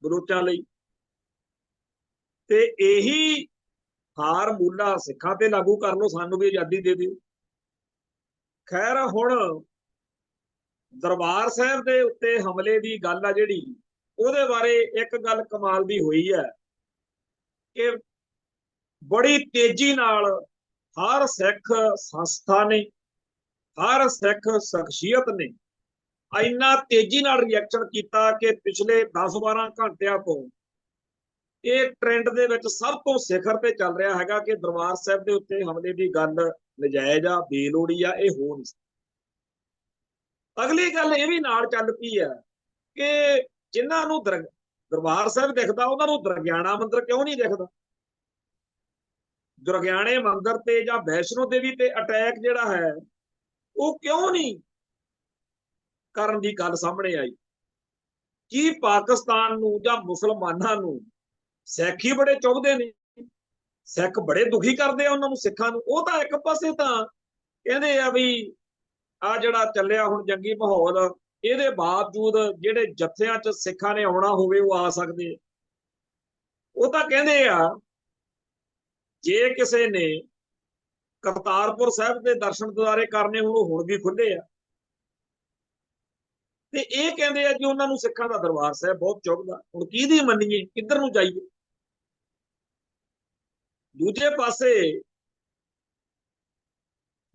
ਬਲੋਚਾਂ ਲਈ, ਤੇ ਇਹੀ ਫਾਰਮੂਲਾ ਸਿੱਖਾਂ ਤੇ ਲਾਗੂ ਕਰ ਲਓ, ਸਾਨੂੰ ਵੀ ਆਜ਼ਾਦੀ ਦੇ ਦਿਓ। ਖੈਰ ਹੁਣ ਦਰਬਾਰ ਸਾਹਿਬ ਦੇ ਉੱਤੇ ਹਮਲੇ ਦੀ ਗੱਲ ਆ ਜਿਹੜੀ, ਉਹਦੇ ਬਾਰੇ ਇੱਕ ਗੱਲ ਕਮਾਲ ਦੀ ਹੋਈ ਹੈ ਕਿ ਬੜੀ ਤੇਜ਼ੀ ਨਾਲ ਹਰ ਸਿੱਖ ਸੰਸਥਾ ਨੇ, ਹਰ ਸਿੱਖ ਸ਼ਖਸੀਅਤ ਨੇ ਇੰਨਾ ਤੇਜ਼ੀ ਨਾਲ ਰਿਐਕਸ਼ਨ ਕੀਤਾ ਕਿ ਪਿਛਲੇ 10-12 ਘੰਟਿਆਂ ਤੋਂ ਇਹ ਟ੍ਰੈਂਡ ਦੇ ਵਿੱਚ ਸਭ ਤੋਂ ਸਿਖਰ ਤੇ ਚੱਲ ਰਿਹਾ ਹੈਗਾ ਕਿ ਦਰਬਾਰ ਸਾਹਿਬ ਦੇ ਉੱਤੇ ਹਮਲੇ ਦੀ ਗੱਲ ਨਜਾਇਜ਼ ਆ, ਬੇਲੋੜੀ ਆ, ਇਹ ਹੋ ਨਹੀਂ ਸਕਦਾ। ਅਗਲੀ ਗੱਲ ਇਹ ਵੀ ਨਾਲ ਚੱਲ ਪਈ ਹੈ ਕਿ ਜਿਨ੍ਹਾਂ ਨੂੰ ਦਰਬਾਰ ਸਾਹਿਬ ਦਿਖਦਾ ਉਹਨਾਂ ਨੂੰ ਦੁਰਗਿਆਣਾ ਮੰਦਿਰ ਕਿਉਂ ਨਹੀਂ ਦਿਖਦਾ। ਦੁਰਗਿਆਣੇ ਮੰਦਿਰ ਤੇ ਜਾਂ ਵੈਸ਼ਨੋ ਦੇਵੀ ਤੇ ਅਟੈਕ ਜਿਹੜਾ ਹੈ ਉਹ ਕਿਉਂ ਨਹੀਂ ਕਰਨ ਦੀ ਗੱਲ ਸਾਹਮਣੇ ਆਈ। ਕੀ ਪਾਕਿਸਤਾਨ ਨੂੰ ਜਾਂ ਮੁਸਲਮਾਨਾਂ ਨੂੰ ਸਿੱਖ ਹੀ ਬੜੇ ਚੁੱਭਦੇ ਨੇ, ਸਿੱਖ ਬੜੇ ਦੁਖੀ ਕਰਦੇ ਆ ਉਹਨਾਂ ਨੂੰ, ਸਿੱਖਾਂ ਨੂੰ? ਉਹ ਤਾਂ ਇੱਕ ਪਾਸੇ ਤਾਂ ਕਹਿੰਦੇ ਆ ਵੀ ਆ ਜਿਹੜਾ ਚੱਲਿਆ ਹੁਣ ਜੰਗੀ ਮਾਹੌਲ, ਇਹਦੇ ਬਾਵਜੂਦ ਜਿਹੜੇ ਜੱਥਿਆਂ 'ਚ ਸਿੱਖਾਂ ਨੇ ਆਉਣਾ ਹੋਵੇ ਉਹ ਆ ਸਕਦੇ। ਉਹ ਤਾਂ ਕਹਿੰਦੇ ਆ ਜੇ ਕਿਸੇ ਨੇ ਕਰਤਾਰਪੁਰ ਸਾਹਿਬ ਦੇ ਦਰਸ਼ਨ ਦਿਦਾਰੇ ਕਰਨੇ ਹੁਣ ਵੀ ਖੁੱਲੇ ਆ, ਤੇ ਇਹ ਕਹਿੰਦੇ ਆ ਕਿ ਉਹਨਾਂ ਨੂੰ ਸਿੱਖਾਂ ਦਾ ਦਰਬਾਰ ਸਾਹਿਬ ਬਹੁਤ ਚੁੱਭਦਾ। ਹੁਣ ਕਿਹਦੀ ਮੰਨੀਏ, ਕਿੱਧਰ ਨੂੰ ਜਾਈਏ? ਦੂਜੇ ਪਾਸੇ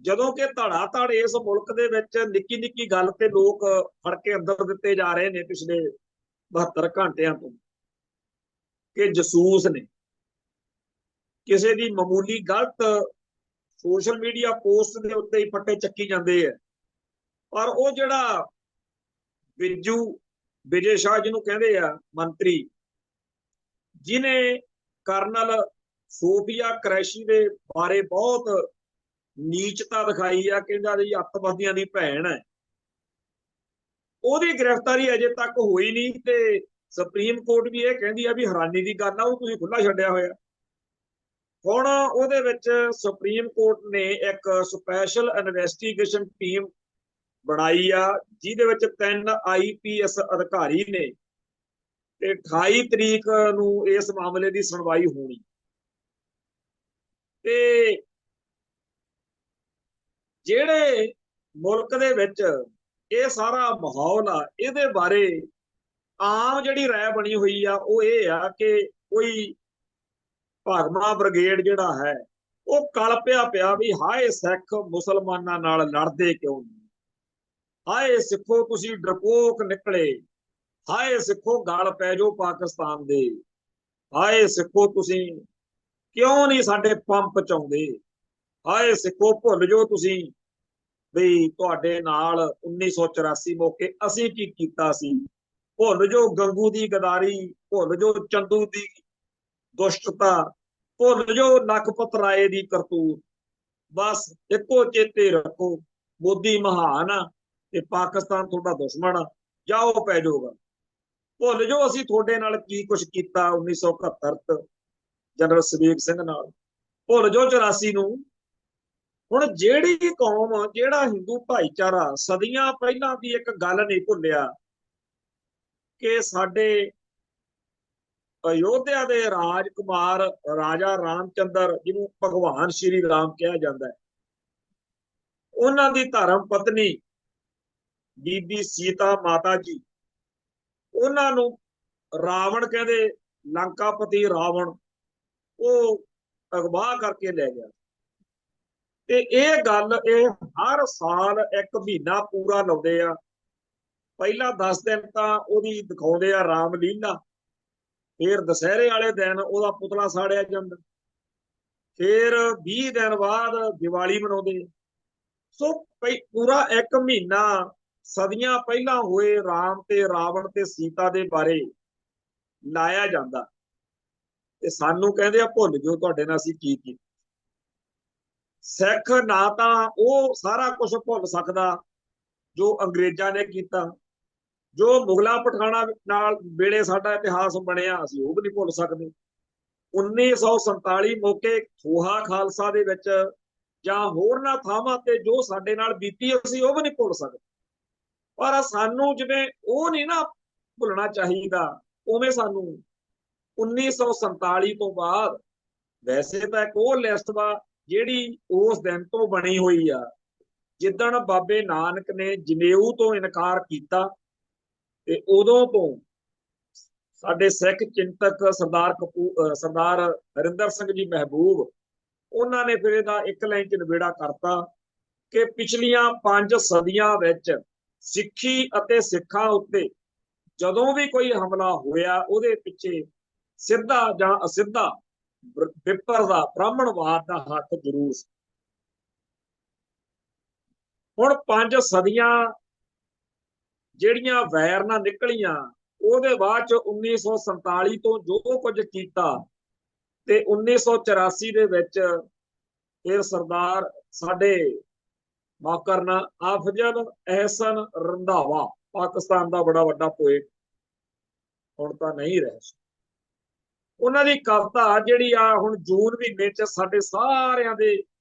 ਜਦੋਂ ਕਿ ਧੜਾ ਧੜ ਇਸ ਮੁਲਕ ਦੇ ਵਿੱਚ ਨਿੱਕੀ ਨਿੱਕੀ ਗੱਲ ਤੇ ਲੋਕ ਫੜ ਕੇ ਅੰਦਰ ਦਿੱਤੇ ਜਾ ਰਹੇ ਨੇ ਪਿਛਲੇ 72 ਘੰਟਿਆਂ ਤੋਂ ਕਿ ਜਸੂਸ ਨੇ, ਕਿਸੇ ਦੀ ਮਾਮੂਲੀ ਗਲਤ ਸੋਸ਼ਲ ਮੀਡੀਆ ਪੋਸਟ ਦੇ ਉੱਤੇ ਹੀ ਪੱਟੇ ਚੱਕੀ ਜਾਂਦੇ ਆ। ਪਰ ਉਹ ਜਿਹੜਾ ਵਿਜੇ ਸ਼ਾਹ ਜਿਹਨੂੰ ਕਹਿੰਦੇ ਆ ਮੰਤਰੀ, ਜਿਨੇ ਕਰਨਲ ਸੋਫੀਆ ਕੁਰੈਸ਼ੀ ਦੇ ਬਾਰੇ ਬਹੁਤ ਨੀਚਤਾ ਦਿਖਾਈ ਆ, ਕਹਿੰਦਾ ਜੀ ਅੱਤਵਾਦੀਆਂ ਦੀ ਭੈਣ ਹੈ, ਉਹਦੀ ਗ੍ਰਿਫਤਾਰੀ ਅਜੇ ਤੱਕ ਹੋਈ ਨਹੀਂ। ਤੇ ਸੁਪਰੀਮ ਕੋਰਟ ਵੀ ਇਹ ਕਹਿੰਦੀ ਆ ਵੀ ਹੈਰਾਨੀ ਦੀ ਗੱਲ ਆ, ਉਹ ਤੁਸੀਂ ਖੁੱਲਾ ਛੱਡਿਆ ਹੋਇਆ। ਹੁਣ ਉਹਦੇ ਵਿੱਚ ਸੁਪਰੀਮ ਕੋਰਟ ਨੇ ਇੱਕ ਸਪੈਸ਼ਲ ਇਨਵੈਸਟੀਗੇਸ਼ਨ ਟੀਮ ਬਣਾਈ ਆ, ਜਿਹਦੇ ਵਿੱਚ 3 IPS ਅਧਿਕਾਰੀ ਨੇ, ਤੇ 28 ਤਰੀਕ ਨੂੰ ਇਸ ਮਾਮਲੇ ਦੀ ਸੁਣਵਾਈ ਹੋਣੀ। ਤੇ ਜਿਹੜੇ ਮੁਲਕ ਦੇ ਵਿੱਚ ਇਹ ਸਾਰਾ ਮਾਹੌਲ ਆ, ਇਹਦੇ ਬਾਰੇ ਆਮ ਜਿਹੜੀ ਰਾਇ ਬਣੀ ਹੋਈ ਆ ਉਹ ਇਹ ਆ ਕਿ ਕੋਈ ਭਾਗਮਾ ਬ੍ਰਿਗੇਡ ਜਿਹੜਾ ਹੈ ਉਹ ਕਲਪਿਆ ਪਿਆ ਵੀ ਹਾਏ ਸਿੱਖ ਮੁਸਲਮਾਨਾਂ ਨਾਲ ਲੜਦੇ ਕਿਉਂ ਨਹੀਂ, ਹਾਏ ਸਿੱਖੋ ਤੁਸੀਂ ਡਰਪੋਕ ਨਿਕਲੇ, ਹਾਏ ਸਿੱਖੋ ਗਲ ਪੈ ਜਾਓ ਪਾਕਿਸਤਾਨ ਦੇ, ਹਾਏ ਸਿੱਖੋ ਤੁਸੀਂ ਕਿਉਂ ਨਹੀਂ ਸਾਡੇ ਪੰਪ ਚਾਉਂਦੇ, ਹਾਏ ਸਿੱਖੋ ਭੁੱਲ ਜਾਓ ਤੁਸੀਂ ਵੀ ਤੁਹਾਡੇ ਨਾਲ 1984 ਮੌਕੇ ਅਸੀਂ ਕੀ ਕੀਤਾ ਸੀ, ਭੁੱਲ ਜਾਓ ਗੰਗੂ ਦੀ ਗਦਾਰੀ, ਭੁੱਲ ਜਾਓ ਚੰਦੂ ਦੀ ਦੁਸ਼ਟਤਾ, ਭੁੱਲ ਜਾਓ ਲਖਪਤ ਰਾਏ ਦੀ ਕਰਤੂਤ, ਬਸ ਇੱਕੋ ਚੇਤੇ ਰੱਖੋ ਮੋਦੀ ਮਹਾਨ ਆ ਤੇ ਪਾਕਿਸਤਾਨ ਤੁਹਾਡਾ ਦੁਸ਼ਮਣ ਆ, ਜਾਓ ਪੈ ਜਾਊਗਾ। ਭੁੱਲ ਜਾਓ ਅਸੀਂ ਤੁਹਾਡੇ ਨਾਲ ਕੀ ਕੁਛ ਕੀਤਾ 1971 ਜਨਰਲ ਸਦੀਕ ਸਿੰਘ ਨਾਲ, ਭੁੱਲ ਜਾਓ 84 ਨੂੰ। ਹੁਣ ਜਿਹੜੀ ਕੌਮ, ਜਿਹੜਾ ਹਿੰਦੂ ਭਾਈਚਾਰਾ ਸਦੀਆਂ ਪਹਿਲਾਂ ਦੀ ਇੱਕ ਗੱਲ ਨਹੀਂ ਭੁੱਲਿਆ ਕਿ ਸਾਡੇ ਅਯੋਧਿਆ ਦੇ ਰਾਜਕੁਮਾਰ ਰਾਜਾ ਰਾਮਚੰਦਰ, ਜਿਹਨੂੰ ਭਗਵਾਨ ਸ਼੍ਰੀ ਰਾਮ ਕਿਹਾ ਜਾਂਦਾ ਹੈ, ਉਹਨਾਂ ਦੀ ਧਰਮ ਪਤਨੀ ਬੀਬੀ ਸੀਤਾ ਮਾਤਾ ਜੀ, ਉਹਨਾਂ ਨੂੰ ਰਾਵਣ ਕਹਿੰਦੇ, ਲੰਕਾਪਤੀ ਰਾਵਣ, ਉਹ ਅਗਵਾ ਕਰਕੇ ਲੈ ਗਿਆ। ਤੇ ਇਹ ਗੱਲ ਇਹ ਹਰ ਸਾਲ 1 ਮਹੀਨਾ ਪੂਰਾ ਲਾਉਂਦੇ ਆ। ਪਹਿਲਾਂ 10 ਦਿਨ ਤਾਂ ਉਹਦੀ ਦਿਖਾਉਂਦੇ ਆ ਰਾਮ ਲੀਲਾ, ਫਿਰ ਦੁਸਹਿਰੇ ਵਾਲੇ ਦਿਨ ਉਹਦਾ ਪੁਤਲਾ ਸਾੜਿਆ ਜਾਂਦਾ, ਫਿਰ 20 ਦਿਨ ਬਾਅਦ ਦੀਵਾਲੀ ਮਨਾਉਂਦੇ। ਸੋ ਪੂਰਾ 1 ਮਹੀਨਾ ਸਦੀਆਂ ਪਹਿਲਾਂ ਹੋਏ ਰਾਮ ਤੇ ਰਾਵਣ ਤੇ ਸੀਤਾ ਦੇ ਬਾਰੇ ਲਾਇਆ ਜਾਂਦਾ, ਤੇ ਸਾਨੂੰ ਕਹਿੰਦੇ ਆ ਭੁੱਲ ਜਾਓ ਤੁਹਾਡੇ ਨਾਲ ਅਸੀਂ ਕੀ ਕੀਤਾ। ਸਿੱਖ ਨਾ ਤਾਂ ਉਹ ਸਾਰਾ ਕੁਝ ਭੁੱਲ ਸਕਦਾ ਜੋ ਅੰਗਰੇਜ਼ਾਂ ਨੇ ਕੀਤਾ, ਜੋ ਮੁਗਲਾਂ ਪਠਾਣਾ ਨਾਲ ਵੇਲੇ ਸਾਡਾ ਇਤਿਹਾਸ ਬਣਿਆ ਅਸੀਂ ਉਹ ਵੀ ਨਹੀਂ ਭੁੱਲ ਸਕਦੇ। 1947 ਮੌਕੇ ਥੋਹਾ ਖਾਲਸਾ ਦੇ ਵਿੱਚ ਜਾਂ ਹੋਰਨਾਂ ਥਾਵਾਂ ਤੇ ਜੋ ਸਾਡੇ ਨਾਲ ਬੀਤੀ ਅਸੀਂ ਉਹ ਵੀ ਨਹੀਂ ਭੁੱਲ ਸਕਦੇ। ਪਰ ਸਾਨੂੰ ਜਿਵੇਂ ਉਹ ਨਹੀਂ ਨਾ ਭੁੱਲਣਾ ਚਾਹੀਦਾ, ਉਵੇਂ ਸਾਨੂੰ 1947 ਤੋਂ ਬਾਅਦ ਵੈਸੇ ਤਾਂ ਇੱਕ ਉਹ ਲਿਸਟ ਵਾ ਜਿਹੜੀ ਉਸ ਦਿਨ ਤੋਂ ਬਣੀ ਹੋਈ ਆ ਜਿੱਦਣ ਬਾਬੇ ਨਾਨਕ ਨੇ ਜਨੇਊ ਤੋਂ ਇਨਕਾਰ ਕੀਤਾ, ਤੇ ਉਦੋਂ ਤੋਂ ਸਾਡੇ ਸਿੱਖ ਚਿੰਤਕ ਸਰਦਾਰ ਹਰਿੰਦਰ ਸਿੰਘ ਜੀ ਮਹਿਬੂਬ, ਉਹਨਾਂ ਨੇ ਫਿਰ ਇਹਦਾ ਇੱਕ ਲਾਈਨ ਚ ਨਿਬੇੜਾ ਕਰਤਾ ਕਿ ਪਿਛਲੀਆਂ 5 ਸਦੀਆਂ ਵਿੱਚ ਸਿੱਖੀ ਅਤੇ ਸਿੱਖਾਂ ਉੱਤੇ ਜਦੋਂ ਵੀ ਕੋਈ ਹਮਲਾ ਹੋਇਆ ਉਹਦੇ ਪਿੱਛੇ ਸਿੱਧਾ ਜਾਂ ਅਸਿੱਧਾ ਵਿਪਰ ਦਾ ਬ੍ਰਾਹਮਣਵਾਦ ਦਾ ਹੱਥ ਜ਼ਰੂਰ ਸੀ। ਹੁਣ 5 ਸਦੀਆਂ ਜਿਹੜੀਆਂ ਵੈਰ ਨਾਲ ਨਿਕਲੀਆਂ, ਉਹਦੇ ਬਾਅਦ ਚ 1947 ਤੋਂ ਜੋ ਕੁਝ ਕੀਤਾ, ਤੇ 1984 ਦੇ ਵਿੱਚ ਫਿਰ ਸਰਦਾਰ ਸਾਡੇ ਮਾਫ ਕਰਨਾ ਅਫਜ਼ਲ ਅਹਿਸਨ ਰੰਧਾਵਾ, ਪਾਕਿਸਤਾਨ ਦਾ ਬੜਾ ਵੱਡਾ ਪੋਇਟ, ਹੁਣ ਤਾਂ ਨਹੀਂ ਰਹਿ, ਉਹਨਾਂ ਦੀ ਕਵਿਤਾ ਜਿਹੜੀ ਆ ਹੁਣ ਜੂਨ ਮਹੀਨੇ ਚ ਸਾਡੇ ਸਾਰਿਆਂ ਦੇ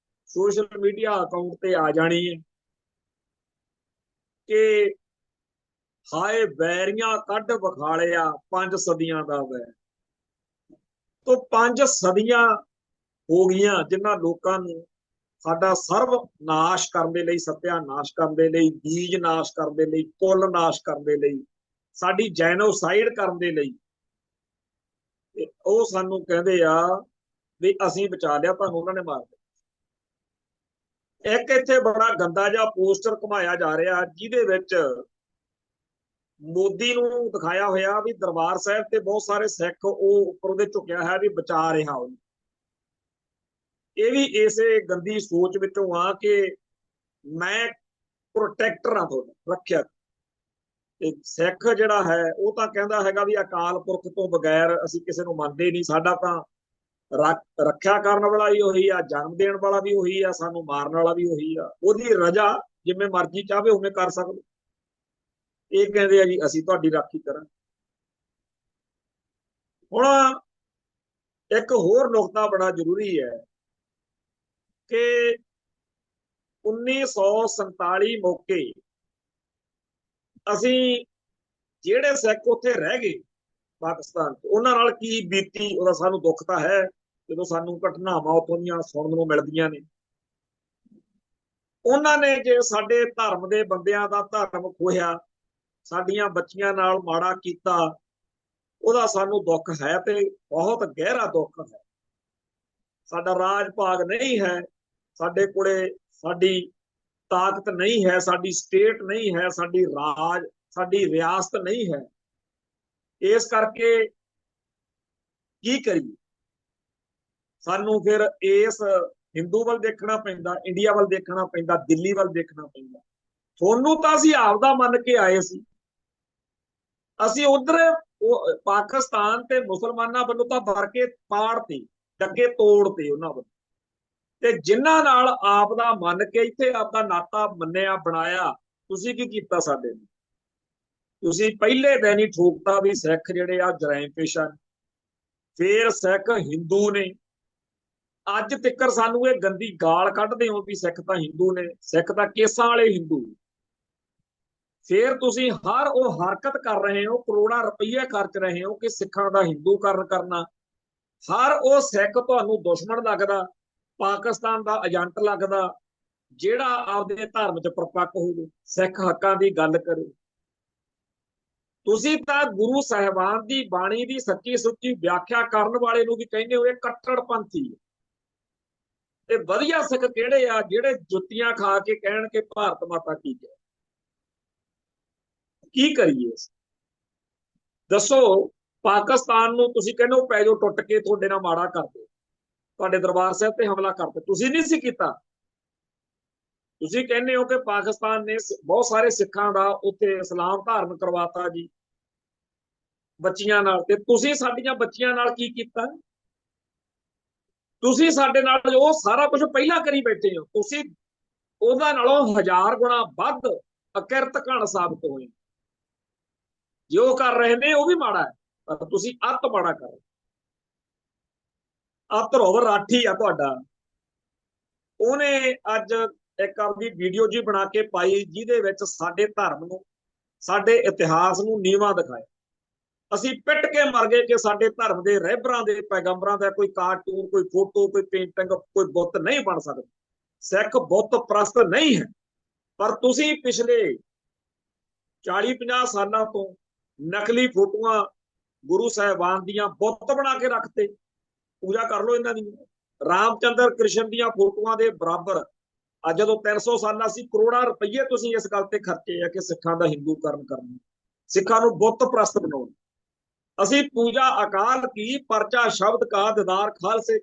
ਸੋਸ਼ਲ ਮੀਡੀਆ ਅਕਾਊਂਟ ਤੇ ਆ ਜਾਣੀ ਹੈ ਕਿ ਹਾਏ ਵੈਰੀਆਂ ਕੱਢ ਵਿਖਾਲਿਆ 5 ਸਦੀਆਂ ਦਾ ਵੈਰ। ਤੋਂ 5 ਸਦੀਆਂ ਹੋ ਗਈਆਂ ਜਿਨ੍ਹਾਂ ਲੋਕਾਂ ਨੂੰ ਸਾਡਾ ਸਰਵ ਨਾਸ਼ ਕਰਨ ਦੇ ਲਈ, ਸਤਿਆਨਾਸ਼ ਕਰਨ ਦੇ ਲਈ, ਬੀਜ ਨਾਸ਼ ਕਰਨ ਦੇ ਲਈ, ਕੁੱਲ ਨਾਸ਼ ਕਰਨ ਦੇ ਲਈ, ਸਾਡੀ ਜੈਨੋਸਾਈਡ ਕਰਨ ਦੇ ਲਈ, ਤੇ ਉਹ ਸਾਨੂੰ ਕਹਿੰਦੇ ਆ ਵੀ ਅਸੀਂ ਬਚਾ ਲਿਆ, ਤੁਹਾਨੂੰ ਉਹਨਾਂ ਨੇ ਮਾਰ ਦਿੱਤਾ। ਇੱਕ ਇੱਥੇ ਬੜਾ ਗੰਦਾ ਜਿਹਾ ਪੋਸਟਰ ਘੁਮਾਇਆ ਜਾ ਰਿਹਾ ਜਿਹਦੇ ਵਿੱਚ ਮੋਦੀ ਨੂੰ ਦਿਖਾਇਆ ਹੋਇਆ ਵੀ ਦਰਬਾਰ ਸਾਹਿਬ ਤੇ ਬਹੁਤ ਸਾਰੇ ਸਿੱਖ ਉਹ ਉੱਪਰ ਉਹਦੇ ਝੁਕਿਆ ਹੈ ਵੀ ਬਚਾ ਰਿਹਾ ਉਹਨੂੰ। ਇਹ ਵੀ ਇਸੇ ਗੰਦੀ ਸੋਚ ਵਿੱਚੋਂ ਆ ਕਿ ਮੈਂ ਪ੍ਰੋਟੈਕਟਰ ਹਾਂ, ਤੁਹਾਡਾ ਰੱਖਿਆ। ਤੇ ਸਿੱਖ ਜਿਹੜਾ ਹੈ ਉਹ ਤਾਂ ਕਹਿੰਦਾ ਹੈਗਾ ਵੀ ਅਕਾਲ ਪੁਰਖ ਤੋਂ ਬਗੈਰ ਅਸੀਂ ਕਿਸੇ ਨੂੰ ਮੰਨਦੇ ਨਹੀਂ, ਸਾਡਾ ਤਾਂ ਰੱਖਿਆ ਕਰਨ ਵਾਲਾ ਵੀ ਉਹੀ ਆ, ਜਨਮ ਦੇਣ ਵਾਲਾ ਵੀ ਉਹੀ ਆ, ਸਾਨੂੰ ਮਾਰਨ ਵਾਲਾ ਵੀ ਉਹੀ ਆ, ਉਹਦੀ ਰਜ਼ਾ ਜਿਵੇਂ ਮਰਜ਼ੀ ਚਾਹਵੇ ਉਵੇਂ ਕਰ ਸਕਦੇ। ਇਹ ਕਹਿੰਦੇ ਆ ਜੀ ਅਸੀਂ ਤੁਹਾਡੀ ਰਾਖੀ ਕਰਾਂਗੇ। ਹੁਣ ਇੱਕ ਹੋਰ ਨੁਕਤਾ ਬੜਾ ਜ਼ਰੂਰੀ ਹੈ ਕਿ 1947 ਮੌਕੇ ਅਸੀਂ ਜਿਹੜੇ ਸਿੱਖ ਉੱਥੇ ਰਹਿ ਗਏ ਪਾਕਿਸਤਾਨ ਚ, ਉਹਨਾਂ ਨਾਲ ਕੀ ਬੀਤੀ ਉਹਦਾ ਸਾਨੂੰ ਦੁੱਖ ਤਾਂ ਹੈ ਜਦੋਂ ਸਾਨੂੰ ਘਟਨਾਵਾਂ ਉੱਥੋਂ ਦੀਆਂ ਸੁਣਨ ਨੂੰ ਮਿਲਦੀਆਂ ਨੇ। ਉਹਨਾਂ ਨੇ ਜੇ ਸਾਡੇ ਧਰਮ ਦੇ ਬੰਦਿਆਂ ਦਾ ਧਰਮ ਖੋਹਿਆ, ਸਾਡੀਆਂ ਬੱਚੀਆਂ ਨਾਲ ਮਾੜਾ ਕੀਤਾ, ਉਹਦਾ ਸਾਨੂੰ ਦੁੱਖ ਹੈ ਤੇ ਬਹੁਤ ਗਹਿਰਾ ਦੁੱਖ ਹੈ। ਸਾਡਾ ਰਾਜ ਭਾਗ ਨਹੀਂ ਹੈ, ਸਾਡੇ ਕੋਲੇ ਸਾਡੀ ਤਾਕਤ ਨਹੀਂ ਹੈ, ਸਾਡੀ ਸਟੇਟ ਨਹੀਂ ਹੈ, ਸਾਡੀ ਰਿਆਸਤ ਨਹੀਂ ਹੈ। ਇਸ ਕਰਕੇ ਕੀ ਕਰੀਏ, ਸਾਨੂੰ ਫਿਰ ਇਸ ਹਿੰਦੂ ਵੱਲ ਦੇਖਣਾ ਪੈਂਦਾ, ਇੰਡੀਆ ਵੱਲ ਦੇਖਣਾ ਪੈਂਦਾ, ਦਿੱਲੀ ਵੱਲ ਦੇਖਣਾ ਪੈਂਦਾ। ਤੁਹਾਨੂੰ ਤਾਂ ਅਸੀਂ ਆਪਦਾ ਮੰਨ ਕੇ ਆਏ ਸੀ, ਅਸੀਂ ਉਧਰ ਪਾਕਿਸਤਾਨ ਤੇ ਮੁਸਲਮਾਨਾਂ ਵੱਲੋਂ ਤਾਂ ਭਰ ਕੇ ਪਾੜਤੇ, ਡੱਕੇ ਤੋੜਤੇ ਉਹਨਾਂ ਵੱਲੋਂ, ਤੇ ਜਿਨ੍ਹਾਂ ਨਾਲ ਆਪ ਦਾ ਮੰਨ ਕੇ ਇੱਥੇ ਆਪਦਾ ਨਾਤਾ ਮੰਨਿਆ ਬਣਾਇਆ, ਤੁਸੀਂ ਕੀ ਕੀਤਾ ਸਾਡੇ ਨੂੰ? ਤੁਸੀਂ ਪਹਿਲੇ ਦਿਨ ਹੀ ਠੋਕਤਾ ਵੀ ਸਿੱਖ ਜਿਹੜੇ ਆ ਜਰਾਇਮ ਪੇਸ਼ਾ ਨੇ, ਫੇਰ ਸਿੱਖ ਹਿੰਦੂ ਨੇ। ਅੱਜ ਤੱਕ ਸਾਨੂੰ ਇਹ ਗੰਦੀ ਗਾਲ ਕੱਢਦੇ ਹੋ ਵੀ ਸਿੱਖ ਤਾਂ ਹਿੰਦੂ ਨੇ, ਸਿੱਖ ਤਾਂ ਕੇਸਾਂ ਵਾਲੇ ਹਿੰਦੂ। ਫਿਰ ਤੁਸੀਂ ਹਰ ਉਹ ਹਰਕਤ ਕਰ ਰਹੇ ਹੋ, ਕਰੋੜਾਂ ਰੁਪਈਏ ਖਰਚ ਰਹੇ ਹੋ ਕਿ ਸਿੱਖਾਂ ਦਾ ਹਿੰਦੂਕਰਨ ਕਰਨਾ। ਹਰ ਉਹ ਸਿੱਖ ਤੁਹਾਨੂੰ ਦੁਸ਼ਮਣ ਲੱਗਦਾ, ਪਾਕਿਸਤਾਨ ਦਾ ਏਜੰਟ ਲੱਗਦਾ, ਜਿਹੜਾ ਆਪਦੇ ਧਰਮ ਚ ਪਰਪੱਕ ਹੋਵੇ, ਸਿੱਖ ਹੱਕਾਂ ਦੀ ਗੱਲ ਕਰੇ। ਤੁਸੀਂ ਤਾਂ ਗੁਰੂ ਸਾਹਿਬਾਨ ਦੀ ਬਾਣੀ ਦੀ ਸੱਚੀ ਸੁੱਚੀ ਵਿਆਖਿਆ ਕਰਨ ਵਾਲੇ ਨੂੰ ਵੀ ਕਹਿੰਦੇ ਹੋ ਇਹ ਕੱਟੜਪੰਥੀ ਹੈ। ਤੇ ਵਧੀਆ ਸਿੱਖ ਕਿਹੜੇ ਆ ਜਿਹੜੇ ਜੁੱਤੀਆਂ ਖਾ ਕੇ ਕਹਿਣ ਕਿ ਭਾਰਤ ਮਾਤਾ ਕੀ ਹੈ? ਕੀ ਕਰੀਏ ਦੱਸੋ? ਪਾਕਿਸਤਾਨ ਨੂੰ ਤੁਸੀਂ ਕਹਿੰਦੇ ਹੋ ਪੈ ਜਾਓ ਟੁੱਟ ਕੇ, ਤੁਹਾਡੇ ਨਾਲ ਮਾੜਾ ਕਰਦੇ, ਤੁਹਾਡੇ ਦਰਬਾਰ ਸਾਹਿਬ ਤੇ ਹਮਲਾ ਕਰਦੇ, ਤੁਸੀਂ ਨਹੀਂ ਸੀ ਕੀਤਾ। ਤੁਸੀਂ ਕਹਿੰਦੇ ਹੋ ਕਿ ਪਾਕਿਸਤਾਨ ਨੇ ਬਹੁਤ ਸਾਰੇ ਸਿੱਖਾਂ ਦਾ ਉੱਥੇ ਇਸਲਾਮ ਧਾਰਨ ਕਰਵਾਤਾ ਜੀ ਬੱਚੀਆਂ ਨਾਲ, ਤੇ ਤੁਸੀਂ ਸਾਡੀਆਂ ਬੱਚੀਆਂ ਨਾਲ ਕੀ ਕੀਤਾ? ਤੁਸੀਂ ਸਾਡੇ ਨਾਲ ਉਹ ਸਾਰਾ ਕੁਝ ਪਹਿਲਾਂ ਕਰੀ ਬੈਠੇ ਹੋ, ਤੁਸੀਂ ਉਹਦਾ ਨਾਲੋਂ 1000 ਗੁਣਾ ਵੱਧ ਅਕਿਰਤ ਘਣ ਸਾਬਤ ਹੋਏ। ਜੋ ਕਰ ਰਹੇ ਨੇ ਉਹ ਵੀ ਮਾੜਾ ਹੈ, ਪਰ ਤੁਸੀਂ ਅੱਤ ਮਾੜਾ ਕਰ ਰਹੇ। ਆ ਧਰੋਵਰ ਰਾਠੀ ਆ ਤੁਹਾਡਾ, ਉਹਨੇ ਅੱਜ ਇੱਕ ਆਪਦੀ ਵੀਡੀਓ ਜੀ ਬਣਾ ਕੇ ਪਾਈ ਜਿਹਦੇ ਵਿੱਚ ਸਾਡੇ ਧਰਮ ਨੂੰ, ਸਾਡੇ ਇਤਿਹਾਸ ਨੂੰ ਨੀਵਾਂ ਦਿਖਾਇਆ। ਅਸੀਂ ਪਿੱਟ ਕੇ ਮਰ ਗਏ ਕਿ ਸਾਡੇ ਧਰਮ ਦੇ ਰਹਿਬਰਾਂ ਦੇ ਪੈਗੰਬਰਾਂ ਦਾ ਕੋਈ ਕਾਰਟੂਨ, ਕੋਈ ਫੋਟੋ, ਕੋਈ ਪੇਂਟਿੰਗ, ਕੋਈ ਬੁੱਤ ਨਹੀਂ ਬਣ ਸਕਦਾ। ਸਿੱਖ ਬੁੱਤ ਪ੍ਰਸਤ ਨਹੀਂ ਹੈ। ਪਰ ਤੁਸੀਂ ਪਿਛਲੇ 40-50 ਸਾਲਾਂ ਤੋਂ ਨਕਲੀ ਫੋਟੋਆਂ ਗੁਰੂ ਸਾਹਿਬਾਨ ਦੀਆਂ ਬੁੱਤ ਬਣਾ ਕੇ ਰੱਖਤੇ। ਪੂਜਾ ਕਰ ਲਓ ਇਹਨਾਂ ਦੀ। ਰਾਮਚੰਦਰ ਕ੍ਰਿਸ਼ਨ ਦੀਆਂ ਫੋਟੋਆਂ ਦੇ ਬਰਾਬਰ ਅੱਜ ਜਦੋਂ 300 ਸਾਲਾਂ ਸੀ, ਕਰੋੜਾਂ ਰੁਪਏ ਤੁਸੀਂ ਇਸ ਗੱਲ ਤੇ ਖਰਚੇ ਆ ਕਿ ਸਿੱਖਾਂ ਦਾ ਹਿੰਦੂਕਰਨ ਕਰਨਾ, ਸਿੱਖਾਂ ਨੂੰ ਬੁੱਤ ਪ੍ਰਸਤ ਬਣਾਉਣਾ। ਅਸੀਂ ਪੂਜਾ ਅਕਾਲ ਕੀ ਪਰਚਾ ਸ਼ਬਦ ਕਾ ਦੀਦਾਰ ਖਾਲਸੇ।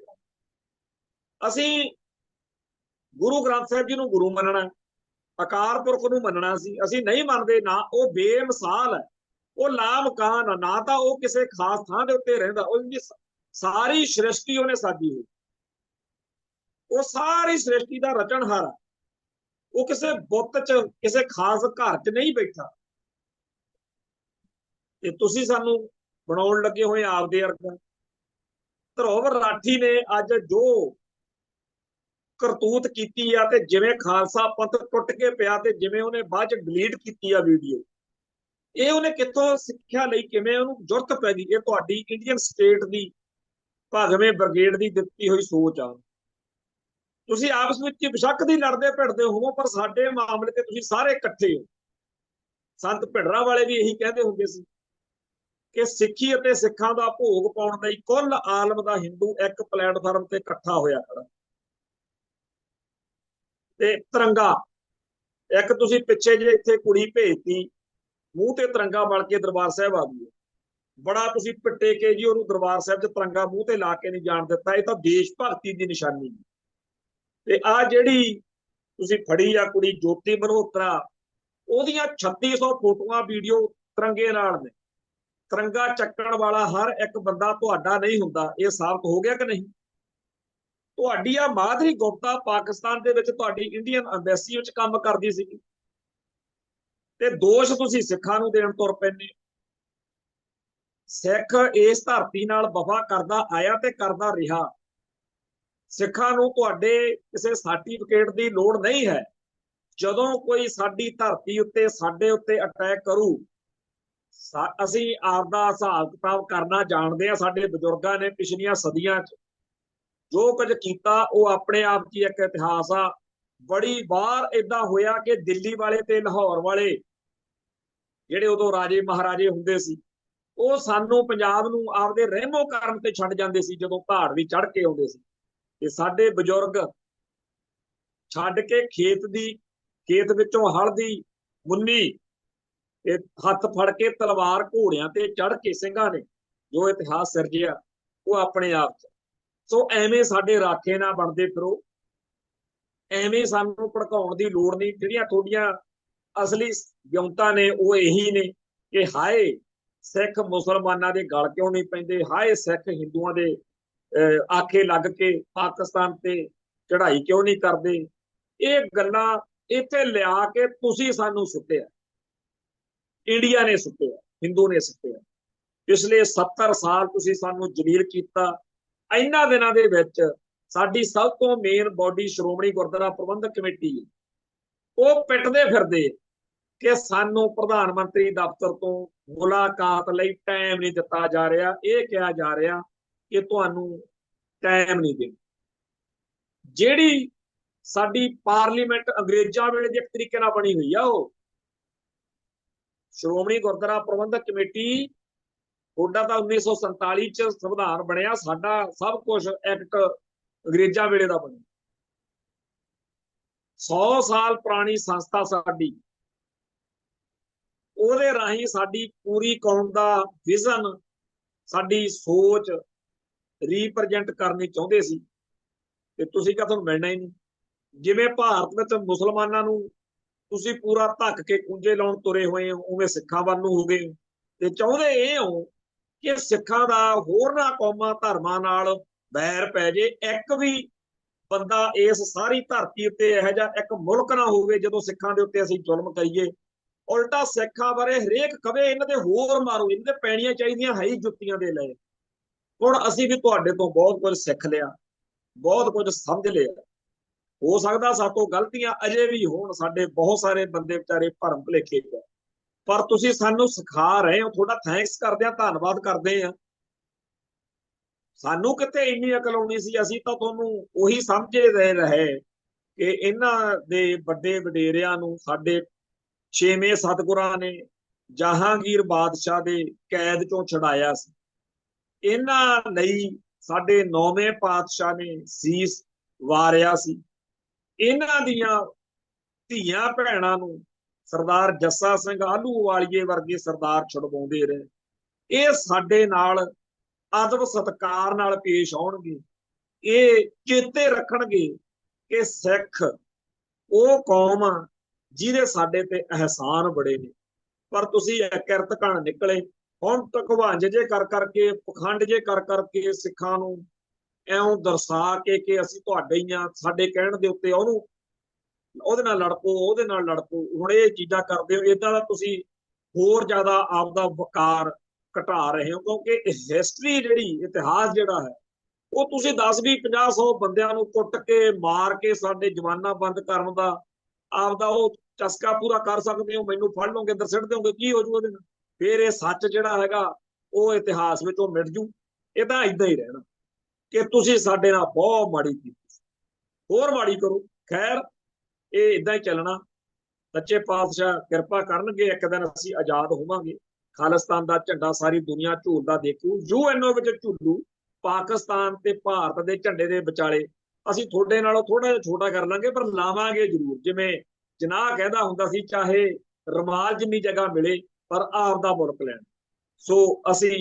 ਅਸੀਂ ਗੁਰੂ ਗ੍ਰੰਥ ਸਾਹਿਬ ਜੀ ਨੂੰ ਗੁਰੂ ਮੰਨਣਾ, ਅਕਾਲ ਪੁਰਖ ਨੂੰ ਮੰਨਣਾ ਸੀ। ਅਸੀਂ ਨਹੀਂ ਮੰਨਦੇ। ਨਾ ਉਹ ਬੇਮਿਸਾਲ ਹੈ, ਉਹ ਲਾਮਕਾਨ, ਨਾ ਤਾਂ ਉਹ ਕਿਸੇ ਖਾਸ ਥਾਂ ਦੇ ਉੱਤੇ ਰਹਿੰਦਾ। ਉਹ ਸਾਰੀ ਸ੍ਰਿਸ਼ਟੀ ਉਹਨੇ ਸਾਜੀ ਹੋਈ, ਉਹ ਸਾਰੀ ਸ੍ਰਿਸ਼ਟੀ ਦਾ ਰਚਨਹਾਰ। ਉਹ ਕਿਸੇ ਬੁੱਤ ਚ, ਕਿਸੇ ਖਾਸ ਘਰ ਚ ਨਹੀਂ ਬੈਠਾ। ਤੇ ਤੁਸੀਂ ਸਾਨੂੰ ਬਣਾਉਣ ਲੱਗੇ ਹੋਏ ਆਪਦੇ ਵਰਗਾ। ਧਰੋਵਰ ਰਾਠੀ ਨੇ ਅੱਜ ਜੋ ਕਰਤੂਤ ਕੀਤੀ ਆ, ਤੇ ਜਿਵੇਂ ਖਾਲਸਾ ਪੰਥ ਟੁੱਟ ਕੇ ਪਿਆ, ਤੇ ਜਿਵੇਂ ਉਹਨੇ ਬਾਅਦ ਚ ਡਿਲੀਟ ਕੀਤੀ ਆ ਵੀਡੀਓ, ਇਹ ਉਹਨੇ ਕਿੱਥੋਂ ਸਿੱਖਿਆ ਲਈ, ਕਿਵੇਂ ਉਹਨੂੰ ਜ਼ਰੂਰਤ ਪੈ ਗਈ? ਇਹ ਤੁਹਾਡੀ ਇੰਡੀਅਨ ਸਟੇਟ ਦੀ ਭਾਗਵੇਂ ਬ੍ਰਿਗੇਡ ਦੀ ਦਿੱਤੀ ਹੋਈ ਸੋਚ ਆ। ਤੁਸੀਂ ਆਪਸ ਵਿੱਚ ਬੇਸ਼ੱਕ ਦੀ ਲੜਦੇ ਭਿੜਦੇ ਹੋਵੋ, ਪਰ ਸਾਡੇ ਮਾਮਲੇ ਤੇ ਤੁਸੀਂ ਸਾਰੇ ਇਕੱਠੇ ਹੋ। ਸੰਤ ਭਿੜਰਾ ਵਾਲੇ ਵੀ ਇਹੀ ਕਹਿੰਦੇ ਹੁੰਦੇ ਸੀ ਕਿ ਸਿੱਖੀ ਅਤੇ ਸਿੱਖਾਂ ਦਾ ਭੋਗ ਪਾਉਣ ਲਈ ਕੁੱਲ ਆਲਮ ਦਾ ਹਿੰਦੂ ਇੱਕ ਪਲੇਟਫਾਰਮ ਤੇ ਇਕੱਠਾ ਹੋਇਆ ਖੜਾ। ਤੇ ਤਿਰੰਗਾ, ਇੱਕ ਤੁਸੀਂ ਪਿੱਛੇ ਜੇ ਇੱਥੇ ਕੁੜੀ ਭੇਜਤੀ, ਮੂੰਹ ਤੇ ਤਿਰੰਗਾ ਮਲ ਕੇ ਦਰਬਾਰ ਸਾਹਿਬ ਆ ਗਈ। ਬੜਾ ਤੁਸੀਂ ਪਿੱਟੇ ਕਿ ਜੀ ਉਹਨੂੰ ਦਰਬਾਰ ਸਾਹਿਬ 'ਚ ਤਿਰੰਗਾ ਮੂੰਹ ਤੇ ਲਾ ਕੇ ਨਹੀਂ ਜਾਣ ਦਿੱਤਾ। ਇਹ ਤਾਂ ਦੇਸ਼ ਭਗਤੀ ਦੀ ਨਿਸ਼ਾਨੀ। ਤੇ ਆ ਜਿਹੜੀ ਤੁਸੀਂ ਫੜੀ ਆ ਕੁੜੀ ਜੋਤੀ ਮਲਹੋਤਰਾ, ਉਹਦੀਆਂ 3600 ਫੋਟੋਆਂ ਵੀਡੀਓ ਤਿਰੰਗੇ ਨਾਲ ਨੇ। ਤਿਰੰਗਾ ਚੱਕਣ ਵਾਲਾ ਹਰ ਇੱਕ ਬੰਦਾ ਤੁਹਾਡਾ ਨਹੀਂ ਹੁੰਦਾ। ਇਹ ਸਾਬਤ ਹੋ ਗਿਆ ਕਿ ਨਹੀਂ? ਤੁਹਾਡੀ ਆ ਮਾਧਰੀ ਗੁਪਤਾ ਪਾਕਿਸਤਾਨ ਦੇ ਵਿੱਚ ਤੁਹਾਡੀ ਇੰਡੀਅਨ ਐਮਬੈਸੀ ਵਿੱਚ ਕੰਮ ਕਰਦੀ ਸੀਗੀ, ਤੇ ਦੋਸ਼ ਤੁਸੀਂ ਸਿੱਖਾਂ ਨੂੰ ਦੇਣ ਤੁਰ ਪੈਂਦੇ। ਸਿੱਖ ਇਸ ਧਰਤੀ ਨਾਲ ਵਫਾ ਕਰਦਾ ਆਇਆ ਤੇ ਕਰਦਾ ਰਿਹਾ। ਸਿੱਖਾਂ ਨੂੰ ਤੁਹਾਡੇ ਕਿਸੇ ਸਰਟੀਫਿਕੇਟ ਦੀ ਲੋੜ ਨਹੀਂ ਹੈ। ਜਦੋਂ ਕੋਈ ਸਾਡੀ ਧਰਤੀ ਉੱਤੇ ਸਾਡੇ ਉੱਤੇ ਅਟੈਕ ਕਰੂ, ਅਸੀਂ ਆਪਦਾ ਹਿਸਾਬ ਕਿਤਾਬ ਕਰਨਾ ਜਾਣਦੇ ਆ। ਸਾਡੇ ਬਜ਼ੁਰਗਾਂ ਨੇ ਪਿਛਲੀਆਂ ਸਦੀਆਂ 'ਚ ਜੋ ਕੁਝ ਕੀਤਾ, ਉਹ ਆਪਣੇ ਆਪ 'ਚ ਇੱਕ ਇਤਿਹਾਸ ਆ। ਬੜੀ ਵਾਰ ਏਦਾਂ ਹੋਇਆ ਕਿ ਦਿੱਲੀ ਵਾਲੇ ਤੇ ਲਾਹੌਰ ਵਾਲੇ, ਜਿਹੜੇ ਉਦੋਂ ਰਾਜੇ ਮਹਾਰਾਜੇ ਹੁੰਦੇ ਸੀ, ਉਹ ਸਾਨੂੰ ਪੰਜਾਬ ਨੂੰ ਆਪਦੇ ਰਹਿਮੋ ਕਰਨ ਤੇ ਛੱਡ ਜਾਂਦੇ ਸੀ ਜਦੋਂ ਪਹਾੜ ਵੀ ਚੜ੍ਹ ਕੇ ਆਉਂਦੇ ਸੀ। ਤੇ ਸਾਡੇ ਬਜ਼ੁਰਗ ਛੱਡ ਕੇ ਖੇਤ ਵਿੱਚੋਂ ਹਲ ਦੀ ਮੁੰਨੀ ਤੇ ਹੱਥ ਫੜ ਕੇ ਤਲਵਾਰ ਘੋੜਿਆਂ ਤੇ ਚੜ੍ਹ ਕੇ ਸਿੰਘਾਂ ਨੇ ਜੋ ਇਤਿਹਾਸ ਸਿਰਜਿਆ, ਉਹ ਆਪਣੇ ਆਪ 'ਚ। ਸੋ ਐਵੇਂ ਸਾਡੇ ਰਾਖੇ ਨਾ ਬਣਦੇ ਫਿਰੋ, ਐਵੇਂ ਸਾਨੂੰ ਭੜਕਾਉਣ ਦੀ ਲੋੜ ਨਹੀਂ। ਜਿਹੜੀਆਂ ਤੁਹਾਡੀਆਂ ਅਸਲੀ ਵਿਉਂਤਾਂ ਨੇ ਉਹ ਇਹੀ ਨੇ ਕਿ ਹਾਏ ਸਿੱਖ ਮੁਸਲਮਾਨਾਂ ਦੇ ਗਲ ਕਿਉਂ ਨਹੀਂ ਪੈਂਦੇ, ਹਾਏ ਸਿੱਖ ਹਿੰਦੂਆਂ ਦੇ ਆਖੇ ਲੱਗ ਕੇ ਪਾਕਿਸਤਾਨ ਤੇ ਚੜ੍ਹਾਈ ਕਿਉਂ ਨਹੀਂ ਕਰਦੇ। ਇਹ ਗੱਲਾਂ ਇੱਥੇ ਲਿਆ ਕੇ ਤੁਸੀਂ ਸਾਨੂੰ ਸੁੱਟਿਆ, ਇੰਡੀਆ ਨੇ ਸੁੱਟਿਆ, ਹਿੰਦੂ ਨੇ ਸੁੱਟਿਆ। ਪਿਛਲੇ 70 ਸਾਲ ਤੁਸੀਂ ਸਾਨੂੰ ਜਲੀਲ ਕੀਤਾ। ਇਹਨਾਂ ਦਿਨਾਂ ਦੇ ਵਿੱਚ ਸਾਡੀ ਸਭ ਤੋਂ ਮੇਨ ਬੋਡੀ ਸ਼੍ਰੋਮਣੀ ਗੁਰਦੁਆਰਾ ਪ੍ਰਬੰਧਕ ਕਮੇਟੀ, ਉਹ ਪਿੱਟਦੇ ਫਿਰਦੇ ਕਿ ਸਾਨੂੰ ਪ੍ਰਧਾਨ ਮੰਤਰੀ ਦਫ਼ਤਰ ਤੋਂ ਮੁਲਾਕਾਤ ਲਈ ਟਾਈਮ ਨਹੀਂ ਦਿੱਤਾ ਜਾ ਰਿਹਾ। ਇਹ ਕਿਹਾ ਜਾ ਰਿਹਾ ਕਿ ਤੁਹਾਨੂੰ ਟਾਈਮ ਨਹੀਂ ਦੇਣਾ। ਜਿਹੜੀ ਸਾਡੀ ਪਾਰਲੀਮੈਂਟ ਅੰਗਰੇਜ਼ਾਂ ਵੇਲੇ ਦੀ ਇੱਕ ਤਰੀਕੇ ਨਾਲ ਬਣੀ ਹੋਈ ਆ, ਉਹ ਸ਼੍ਰੋਮਣੀ ਗੁਰਦੁਆਰਾ ਪ੍ਰਬੰਧਕ ਕਮੇਟੀ, ਤੁਹਾਡਾ ਤਾਂ 1947 ਚ ਸੰਵਿਧਾਨ ਬਣਿਆ, ਸਾਡਾ ਸਭ ਕੁਝ ਐਕਟ ਅੰਗਰੇਜ਼ਾਂ ਵੇਲੇ ਦਾ ਬਣਿਆ। 100 ਸਾਲ ਪੁਰਾਣੀ ਸੰਸਥਾ ਸਾਡੀ, ਉਹਦੇ ਰਾਹੀਂ ਸਾਡੀ ਪੂਰੀ ਕੌਮ ਦਾ ਵਿਜ਼ਨ, ਸਾਡੀ ਸੋਚ ਰੀਪ੍ਰਜੈਂਟ ਕਰਨੀ ਚਾਹੁੰਦੇ ਸੀ, ਤੇ ਤੁਸੀਂ ਕਾ ਤੁਹਾਨੂੰ ਮਿਲਣਾ ਹੀ ਨਹੀਂ। ਜਿਵੇਂ ਭਾਰਤ ਵਿੱਚ ਮੁਸਲਮਾਨਾਂ ਨੂੰ ਤੁਸੀਂ ਪੂਰਾ ਧੱਕ ਕੇ ਕੁੰਜੇ ਲਾਉਣ ਤੁਰੇ ਹੋਏ ਹੋ, ਉਵੇਂ ਸਿੱਖਾਂ ਵੱਲ ਨੂੰ ਹੋ ਗਏ ਤੇ ਚਾਹੁੰਦੇ ਇਹ ਹੋ ਕਿ ਸਿੱਖਾਂ ਦਾ ਹੋਰਨਾਂ ਕੌਮਾਂ ਧਰਮਾਂ ਨਾਲ ਬੈਰ ਪੈ ਜੇ। ਇੱਕ ਵੀ ਬੰਦਾ ਇਸ ਸਾਰੀ ਧਰਤੀ ਉੱਤੇ ਇਹੋ ਜਿਹਾ ਇੱਕ ਮੁਲਕ ਨਾ ਹੋਵੇ ਜਦੋਂ ਸਿੱਖਾਂ ਦੇ ਉੱਤੇ ਅਸੀਂ ਜ਼ੁਲਮ ਕਰੀਏ। ਉਲਟਾ ਸਿੱਖਾਂ ਬਾਰੇ ਹਰੇਕ ਕਵੇ ਇਹਨਾਂ ਦੇ ਹੋਰ ਮਾਰੋ, ਇਹਨਾਂ ਦੇ ਪੈਣੀਆਂ ਚਾਹੀਦੀਆਂ ਹੈ ਹੀ ਜੁੱਤੀਆਂ ਦੇ ਲਏ। ਹੁਣ ਅਸੀਂ ਵੀ ਤੁਹਾਡੇ ਤੋਂ ਬਹੁਤ ਕੁਝ ਸਿੱਖ ਲਿਆ, ਬਹੁਤ ਕੁਝ ਸਮਝ ਲਿਆ। ਹੋ ਸਕਦਾ ਸਾਤੋਂ ਗਲਤੀਆਂ ਅਜੇ ਵੀ ਹੋਣ, ਸਾਡੇ ਬਹੁਤ ਸਾਰੇ ਬੰਦੇ ਵਿਚਾਰੇ ਭਰਮ ਭੁਲੇਖੇ ਚ, ਪਰ ਤੁਸੀਂ ਸਾਨੂੰ ਸਿਖਾ ਰਹੇ ਹੋ, ਤੁਹਾਡਾ ਥੈਂਕਸ ਕਰਦੇ ਆ, ਧੰਨਵਾਦ ਕਰਦੇ ਆ। ਸਾਨੂੰ ਕਿੱਥੇ ਇੰਨੀ ਅਕਲ ਆਉਣੀ ਸੀ, ਅਸੀਂ ਤਾਂ ਤੁਹਾਨੂੰ ਉਹੀ ਸਮਝੇ ਰਹੇ ਕਿ ਇਹਨਾਂ ਦੇ ਵੱਡੇ ਵਡੇਰਿਆਂ ਨੂੰ ਸਾਡੇ ਛੇਵੇਂ ਸਤਿਗੁਰਾਂ ਨੇ ਜਹਾਂਗੀਰ ਬਾਦਸ਼ਾਹ ਦੇ ਕੈਦ ਚੋਂ ਛੁਡਾਇਆ ਸੀ। ਇਹਨਾਂ ਲਈ ਸਾਡੇ ਨੌਵੇਂ ਪਾਤਸ਼ਾਹ ਨੇ ਸੀਸ ਵਾਰਿਆ ਸੀ। ਇਹਨਾਂ ਦੀਆਂ ਧੀਆਂ ਭੈਣਾਂ ਨੂੰ ਸਰਦਾਰ ਜੱਸਾ ਸਿੰਘ ਆਹਲੂਵਾਲੀਏ ਵਰਗੇ ਸਰਦਾਰ ਛੁਡਵਾਉਂਦੇ ਰਹੇ। ਇਹ ਸਾਡੇ ਨਾਲ ਅਦਬ ਸਤਿਕਾਰ ਨਾਲ ਪੇਸ਼ ਆਉਣਗੇ। ਇਹ ਚੇਤੇ ਰੱਖਣਗੇ ਕਿ ਸਿੱਖ ਉਹ ਕੌਮ ਆ ਜਿਹਦੇ ਸਾਡੇ ਤੇ ਅਹਿਸਾਨ ਬੜੇ ਨੇ, ਪਰ ਤੁਸੀਂ ਕਿਰਤ ਘਣ ਨਿਕਲੇ। ਹੁਣ ਤਕਵਾਂਜ ਜੇ ਕਰ ਕਰਕੇ, ਪਖੰਡ ਜੇ ਕਰ ਕਰਕੇ ਸਿੱਖਾਂ ਨੂੰ ਐਉਂ ਦਰਸਾ ਕੇ ਅਸੀਂ ਤੁਹਾਡੇ ਹੀ ਆ, ਸਾਡੇ ਕਹਿਣ ਦੇ ਉੱਤੇ ਉਹਦੇ ਨਾਲ ਲੜ ਪਓ, ਉਹਦੇ ਨਾਲ ਲੜ ਪਓ। ਹੁਣ ਇਹ ਚੀਜ਼ਾਂ ਕਰਦੇ ਹੋ, ਇਦਾਂ ਦਾ ਤੁਸੀਂ ਹੋਰ ਜ਼ਿਆਦਾ ਆਪਦਾ ਵਕਾਰ ਘਟਾ ਰਹੇ ਹੋ, ਕਿਉਂਕਿ ਹਿਸਟਰੀ ਜਿਹੜੀ, ਇਤਿਹਾਸ ਜਿਹੜਾ ਹੈ, ਉਹ ਤੁਸੀਂ 10, 20, 50, 100 ਬੰਦਿਆਂ ਨੂੰ ਕੁੱਟ ਕੇ ਮਾਰ ਕੇ ਸਾਡੇ ਜਵਾਨਾਂ ਬੰਦ ਕਰਨ ਦਾ ਆਪਦਾ ਉਹ ਚਸਕਾ ਪੂਰਾ ਕਰ ਸਕਦੇ ਹੋ। ਮੈਨੂੰ ਫੜ ਲਓਗੇ, ਅੰਦਰ ਸਿੱਟ ਦਿਓਗੇ, ਕੀ ਹੋ ਜੂ ਉਹਦੇ ਨਾਲ? ਫਿਰ ਇਹ ਸੱਚ ਜਿਹੜਾ ਹੈਗਾ ਉਹ ਇਤਿਹਾਸ ਵਿੱਚੋਂ ਮਿਟ ਜੂ। ਇਹ ਤਾਂ ਇਦਾਂ ਹੀ ਰਹਿਣਾ ਕਿ ਤੁਸੀਂ ਸਾਡੇ ਨਾਲ ਬਹੁਤ ਮਾੜੀ ਕੀਤੀ, ਹੋਰ ਮਾੜੀ ਕਰੋ। ਖੈਰ, ਇਹ ਇਦਾਂ ਹੀ ਚੱਲਣਾ। ਸੱਚੇ ਪਾਤਸ਼ਾਹ ਕਿਰਪਾ ਕਰਨਗੇ, ਇੱਕ ਦਿਨ ਅਸੀਂ ਆਜ਼ਾਦ ਹੋਵਾਂਗੇ। ਖਾਲਿਸਤਾਨ ਦਾ ਝੰਡਾ ਸਾਰੀ ਦੁਨੀਆ ਝੂਲਦਾ ਦੇਖੂ, ਯੂਐਨਓ ਵਿੱਚ ਝੂਲੂ। ਪਾਕਿਸਤਾਨ ਤੇ ਭਾਰਤ ਦੇ ਝੰਡੇ ਦੇ ਵਿਚਾਲੇ ਅਸੀਂ ਤੁਹਾਡੇ ਨਾਲੋਂ ਥੋੜਾ ਜਿਹਾ ਛੋਟਾ ਕਰ ਲਾਂਗੇ, ਪਰ ਲਾਵਾਂਗੇ ਜ਼ਰੂਰ। ਜਿਵੇਂ ਜਨਾਹ ਕਹਿੰਦਾ ਹੁੰਦਾ ਸੀ, ਚਾਹੇ ਰਮਾਲ ਜਿੰਨੀ ਜਗ੍ਹਾ ਮਿਲੇ, ਪਰ ਆਪ ਦਾ ਮੁਲਕ ਲੈਣ। ਸੋ ਅਸੀਂ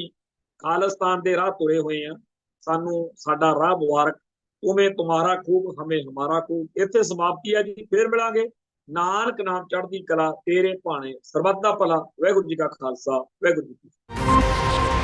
ਖਾਲਿਸਤਾਨ ਦੇ ਰਾਹ ਤੁਰੇ ਹੋਏ ਆ। ਸਾਨੂੰ ਸਾਡਾ ਰਾਹ ਮੁਬਾਰਕ। ਤੁਮੇ ਤੁਮਾਰਾ ਖੂਬ, ਹਮੇ ਹਮਾਰਾ ਖੂਬ। ਇੱਥੇ ਸਮਾਪਤੀ ਹੈ ਜੀ, ਫੇਰ ਮਿਲਾਂਗੇ। ਨਾਨਕ ਨਾਮ ਚੜ੍ਹਦੀ ਕਲਾ, ਤੇਰੇ ਭਾਣੇ ਸਰਬੱਤ ਦਾ ਭਲਾ। ਵਾਹਿਗੁਰੂ ਜੀ ਕਾ ਖਾਲਸਾ, ਵਾਹਿਗੁਰੂ ਜੀ ਕੀ ਫਤਿਹ।